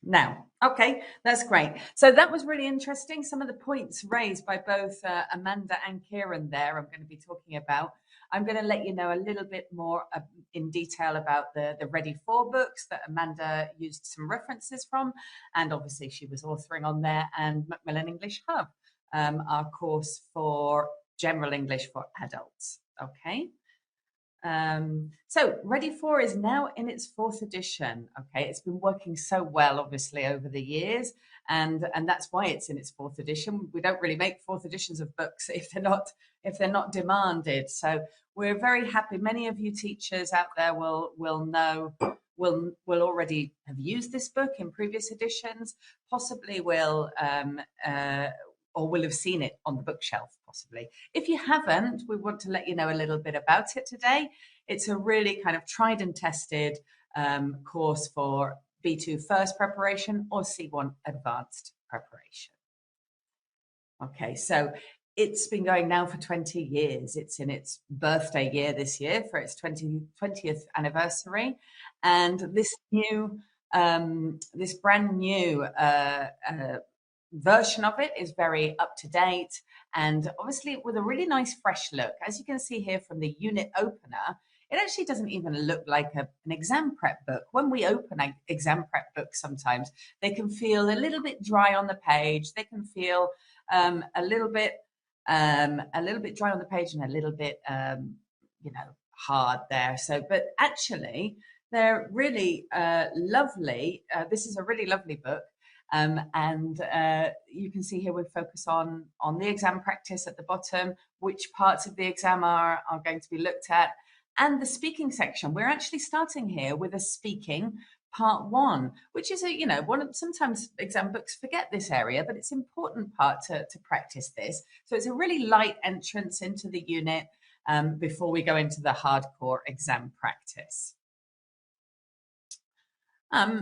Now, okay, that's great. So that was really interesting. Some of the points raised by both Amanda and Kieran there, I'm going to be talking about. I'm going to let you know a little bit more in detail about the Ready For books that Amanda used some references from, and obviously she was authoring on there, and Macmillan English Hub, our course for general English for adults. Okay. So Ready For is now in its 4th edition. Okay, it's been working so well, obviously, over the years, and that's why it's in its 4th edition. We don't really make 4th editions of books if they're not demanded. So we're very happy. Many of you teachers out there will already have used this book in previous editions, possibly will or will have seen it on the bookshelf, possibly. If you haven't, we want to let you know a little bit about it today. It's a really kind of tried and tested course for B2 first preparation or C1 advanced preparation. Okay, so it's been going now for 20 years. It's in its birthday year this year for its 20th anniversary. And this brand new version of it is very up to date and obviously with a really nice fresh look. As you can see here from the unit opener, it actually doesn't even look like an exam prep book. When we open exam prep books, sometimes they can feel a little bit dry on the page. They can feel a little bit dry on the page and a little bit hard there. So, but actually they're really lovely. This is a really lovely book. And you can see here we focus on the exam practice at the bottom, which parts of the exam are going to be looked at, and the speaking section. We're actually starting here with a speaking part 1, which is sometimes exam books forget this area, but it's an important part to practice this. So it's a really light entrance into the unit before we go into the hardcore exam practice.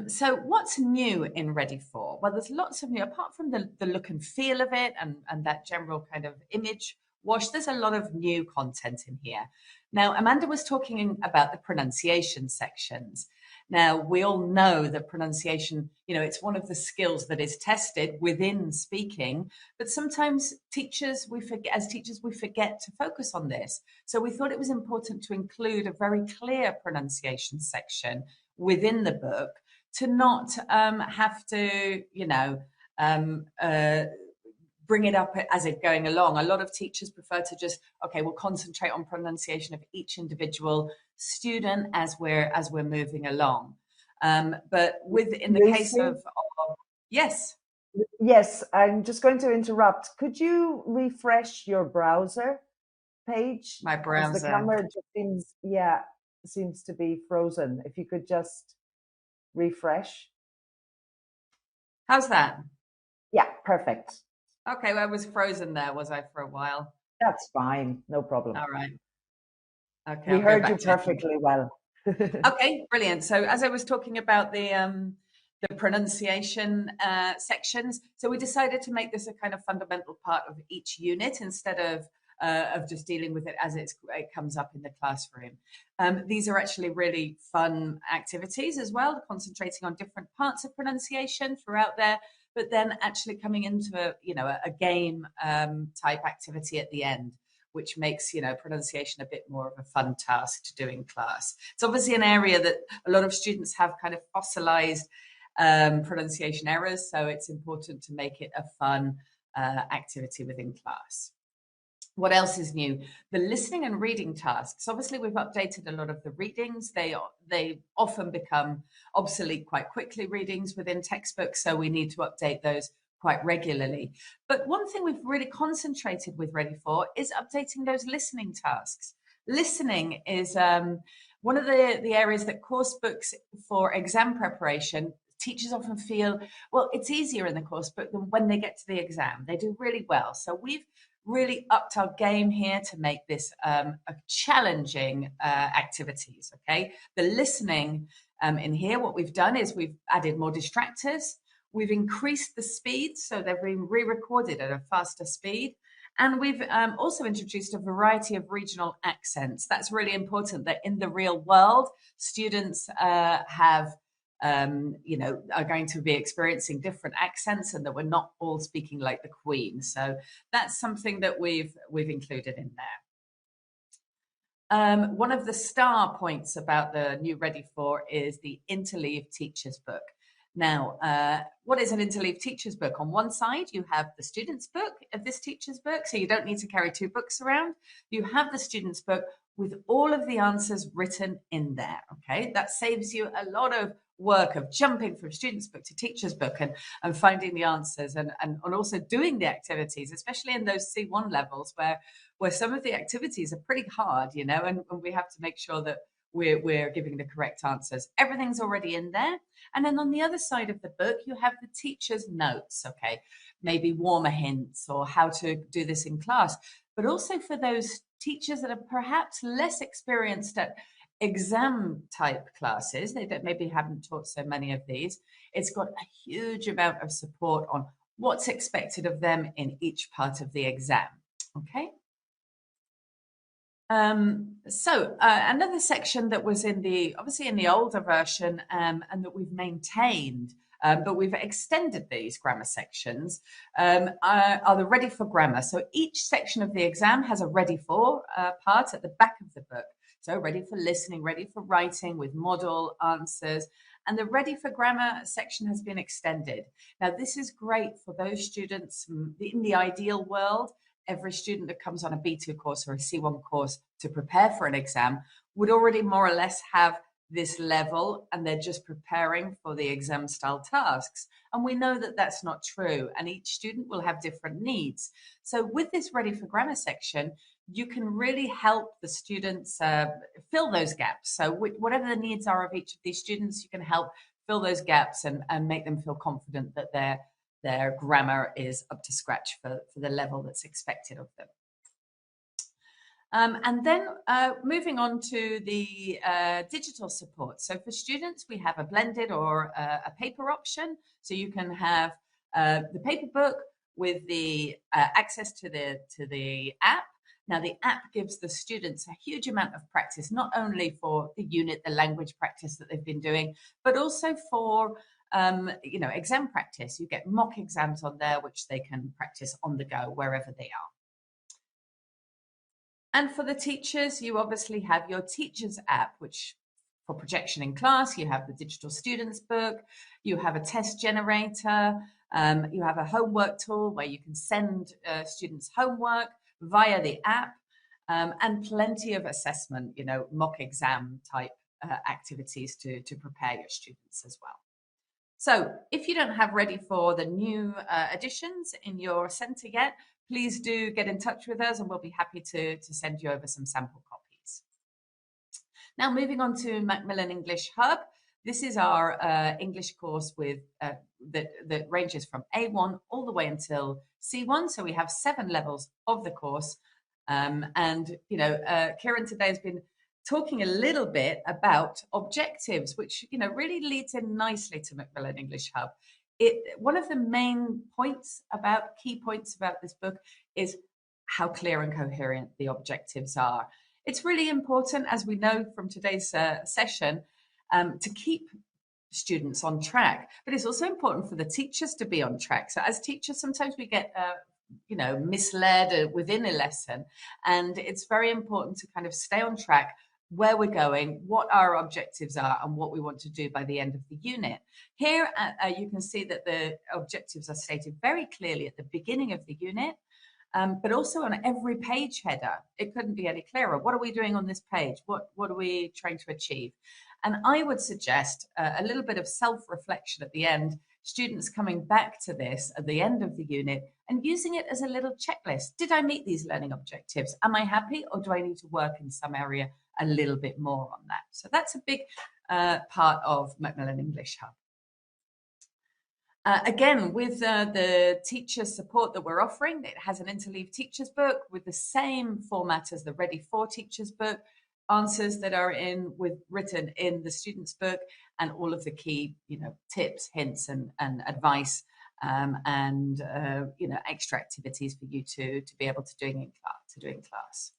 So what's new in Ready For? Well, there's lots of new, apart from the look and feel of it and that general kind of image wash, there's a lot of new content in here. Now, Amanda was talking about the pronunciation sections. Now, we all know that pronunciation, it's one of the skills that is tested within speaking, but sometimes we forget to focus on this. So we thought it was important to include a very clear pronunciation section within the book to not have to, bring it up as it's going along. A lot of teachers prefer to just, we'll concentrate on pronunciation of each individual student as we're moving along. But in the case of yes. Yes, I'm just going to interrupt. Could you refresh your browser page? My browser. The camera just seems to be frozen. If you could just refresh. How's that? Yeah, perfect. Okay, well, I was frozen there, was I, for a while? That's fine, no problem. All right. Okay. We heard you perfectly well. Okay, brilliant. So as I was talking about the pronunciation sections, so we decided to make this a kind of fundamental part of each unit instead of just dealing with it as it comes up in the classroom. These are actually really fun activities as well, concentrating on different parts of pronunciation throughout there. but then actually coming into a game type activity at the end, which makes pronunciation a bit more of a fun task to do in class. It's obviously an area that a lot of students have kind of fossilized pronunciation errors, so it's important to make it a fun activity within class. What else is new? The listening and reading tasks. Obviously, we've updated a lot of the readings. They often become obsolete quite quickly, readings within textbooks, so we need to update those quite regularly. But one thing we've really concentrated with Ready For is updating those listening tasks. Listening is one of the areas that course books for exam preparation, teachers often feel, well, it's easier in the course book than when they get to the exam. They do really well. So we've really upped our game here to make this a challenging activities, okay? The listening in here, what we've done is we've added more distractors. We've increased the speed, so they've been re-recorded at a faster speed. And we've also introduced a variety of regional accents. That's really important, that in the real world, students are going to be experiencing different accents, and that we're not all speaking like the Queen. So that's something that we've included in there. One of the star points about the new Ready For is the Interleave Teacher's Book. Now, what is an Interleave Teacher's Book? On one side, you have the student's book of this teacher's book, so you don't need to carry two books around. You have the student's book with all of the answers written in there, okay? That saves you a lot of work of jumping from student's book to teacher's book and finding the answers and also doing the activities, especially in those C1 levels where some of the activities are pretty hard, and we have to make sure that we're giving the correct answers. Everything's already in there. And then on the other side of the book, you have the teacher's notes, okay? Maybe warmer hints or how to do this in class, but also for those teachers that are perhaps less experienced at exam type classes, they maybe haven't taught so many of these. It's got a huge amount of support on what's expected of them in each part of the exam, okay? Another section that was obviously in the older version and that we've maintained, but we've extended these grammar sections, are the Ready For grammar. So each section of the exam has a Ready For part at the back of the book. So Ready For listening, Ready For writing with model answers. And the Ready For grammar section has been extended. Now, this is great for those students in the ideal world. Every student that comes on a B2 course or a C1 course to prepare for an exam would already more or less have this level, and they're just preparing for the exam style tasks. And we know that that's not true, and each student will have different needs. So with this Ready For grammar section, you can really help the students fill those gaps. So whatever the needs are of each of these students, you can help fill those gaps and make them feel confident that their grammar is up to scratch for the level that's expected of them. And then moving on to the digital support. So for students, we have a blended or a paper option. So you can have the paper book with the access to the app. Now, the app gives the students a huge amount of practice, not only for the unit, the language practice that they've been doing, but also for exam practice. You get mock exams on there, which they can practice on the go wherever they are. And for the teachers, you obviously have your teachers app, which for projection in class, you have the digital students book, you have a test generator, you have a homework tool where you can send students homework via the app, and plenty of assessment, mock exam type activities to prepare your students as well. So if you don't have Ready For the new additions in your centre yet, please do get in touch with us and we'll be happy to send you over some sample copies. Now moving on to Macmillan English Hub. This is our English course with that ranges from A1 all the way until C1. So we have 7 levels of the course. Kieran today has been talking a little bit about objectives, which really leads in nicely to Macmillan English Hub. One of the main key points about this book is how clear and coherent the objectives are. It's really important, as we know from today's session, to keep students on track. But it's also important for the teachers to be on track. So as teachers, sometimes we get misled within a lesson, and it's very important to kind of stay on track, where we're going, what our objectives are, and what we want to do by the end of the unit. Here you can see that the objectives are stated very clearly at the beginning of the unit, but also on every page header. It couldn't be any clearer. What are we doing on this page? What are we trying to achieve? And I would suggest a little bit of self-reflection at the end, students coming back to this at the end of the unit and using it as a little checklist. Did I meet these learning objectives? Am I happy, or do I need to work in some area a little bit more on that? So that's a big part of Macmillan English Hub. Again, with the teacher support that we're offering, it has an Interleave teacher's book with the same format as the Ready For teacher's book, answers that are written in the student's book, and all of the key tips, hints, and advice, and extra activities for you to be able to do in class.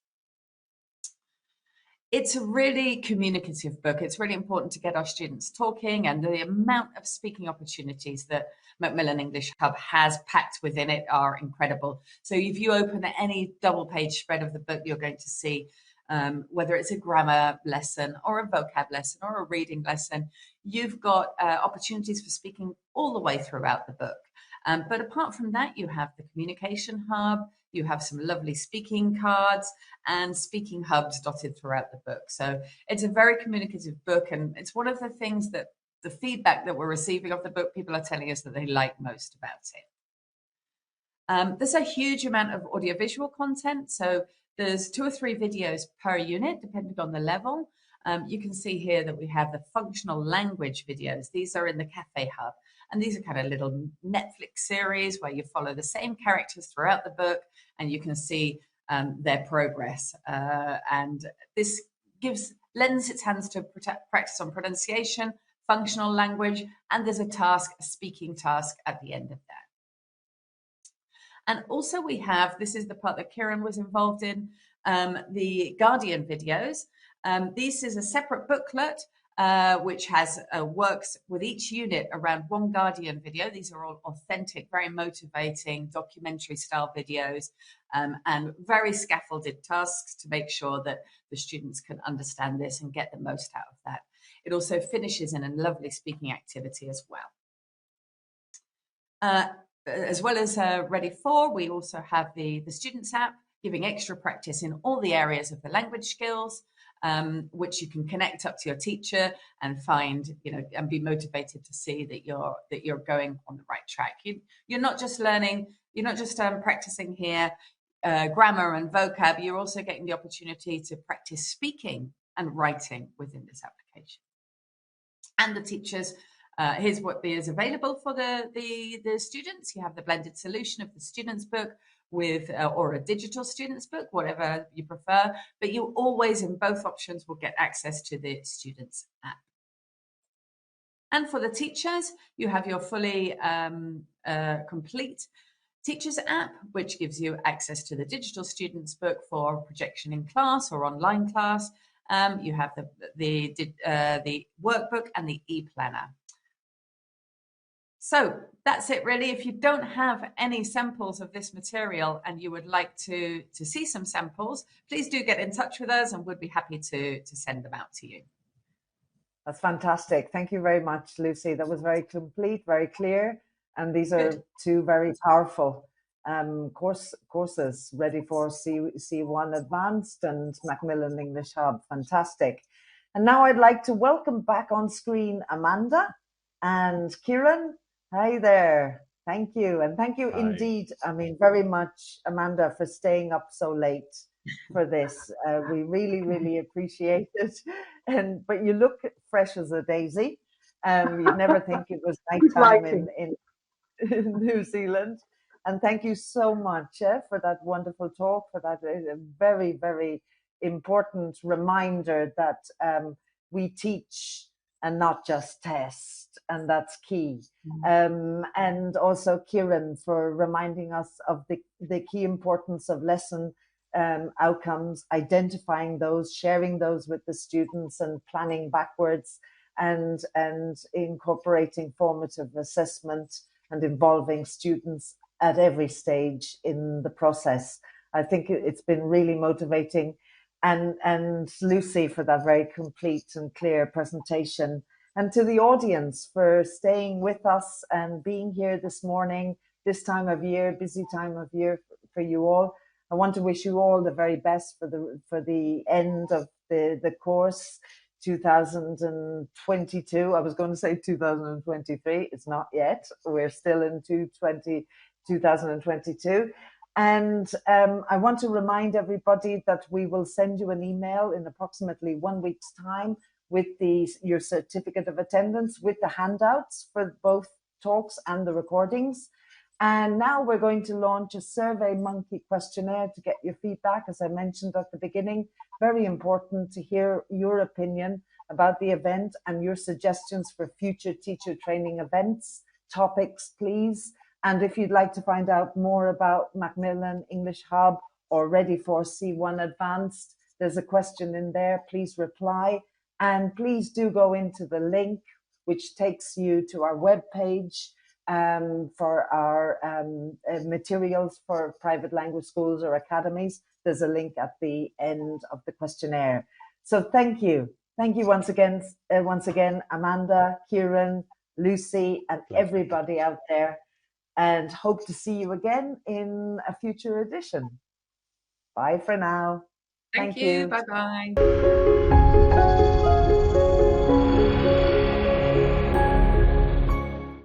It's a really communicative book. It's really important to get our students talking, and the amount of speaking opportunities that Macmillan English Hub has packed within it are incredible. So if you open any double page spread of the book, you're going to see whether it's a grammar lesson or a vocab lesson or a reading lesson, you've got opportunities for speaking all the way throughout the book. But apart from that, you have the communication hub, you have some lovely speaking cards and speaking hubs dotted throughout the book. So it's a very communicative book, and it's one of the things that the feedback that we're receiving of the book, people are telling us that they like most about it. There's a huge amount of audiovisual content. So there's 2 or 3 videos per unit, depending on the level. You can see here that we have the functional language videos. These are in the Cafe Hub. And these are kind of little Netflix series where you follow the same characters throughout the book, and you can see their progress. And this lends its hands to practice on pronunciation, functional language, and there's a speaking task at the end of that. And also we have, this is the part that Kieran was involved in, the Guardian videos. This is a separate booklet which has works with each unit around one Guardian video. These are all authentic, very motivating, documentary style videos, and very scaffolded tasks to make sure that the students can understand this and get the most out of that. It also finishes in a lovely speaking activity as well. As well as Ready For, we also have the Students app, giving extra practice in all the areas of the language skills, which you can connect up to your teacher and find, and be motivated to see that you're going on the right track. You're not just learning, you're not just practicing here grammar and vocab. You're also getting the opportunity to practice speaking and writing within this application. And the teachers, here's what is available for the students. You have the blended solution of the students book with or a digital students book, whatever you prefer, but you always in both options will get access to the students app. And for the teachers, you have your fully complete teachers app, which gives you access to the digital students book for projection in class or online class. You have the workbook and the e-planner. So that's it really. If you don't have any samples of this material and you would like to see some samples, please do get in touch with us and we'd be happy to send them out to you. That's fantastic. Thank you very much, Lucy. That was very complete, very clear. And these are two very powerful courses, Ready For C1 Advanced and Macmillan English Hub. Fantastic. And now I'd like to welcome back on screen Amanda and Kieran. Hi there. Thank you. And thank you indeed, very much, Amanda, for staying up so late for this. We really, really appreciate it. But you look fresh as a daisy. You'd never think it was nighttime in New Zealand. And thank you so much for that wonderful talk, for that very, very important reminder that we teach and not just test, and that's key. And also Kieran for reminding us of the key importance of lesson outcomes, identifying those, sharing those with the students and planning backwards. and incorporating formative assessment and involving students at every stage in the process. I think it's been really motivating, and Lucy for that very complete and clear presentation, and to the audience for staying with us and being here this morning, this time of year, busy time of year for you all. I want to wish you all the very best for the end of the course, 2022. I was going to say 2023. It's not yet. We're still in 2022. And I want to remind everybody that we will send you an email in approximately 1 week's time with your certificate of attendance, with the handouts for both talks and the recordings. And now we're going to launch a SurveyMonkey questionnaire to get your feedback, as I mentioned at the beginning. Very important to hear your opinion about the event and your suggestions for future teacher training events, topics, please. And if you'd like to find out more about Macmillan English Hub or Ready for C1 Advanced, there's a question in there. Please reply. And please do go into the link, which takes you to our webpage for our materials for private language schools or academies. There's a link at the end of the questionnaire. So thank you. Thank you once again, Amanda, Kieran, Lucy, and everybody out there. And hope to see you again in a future edition. Bye for now. Thank you. Bye-bye.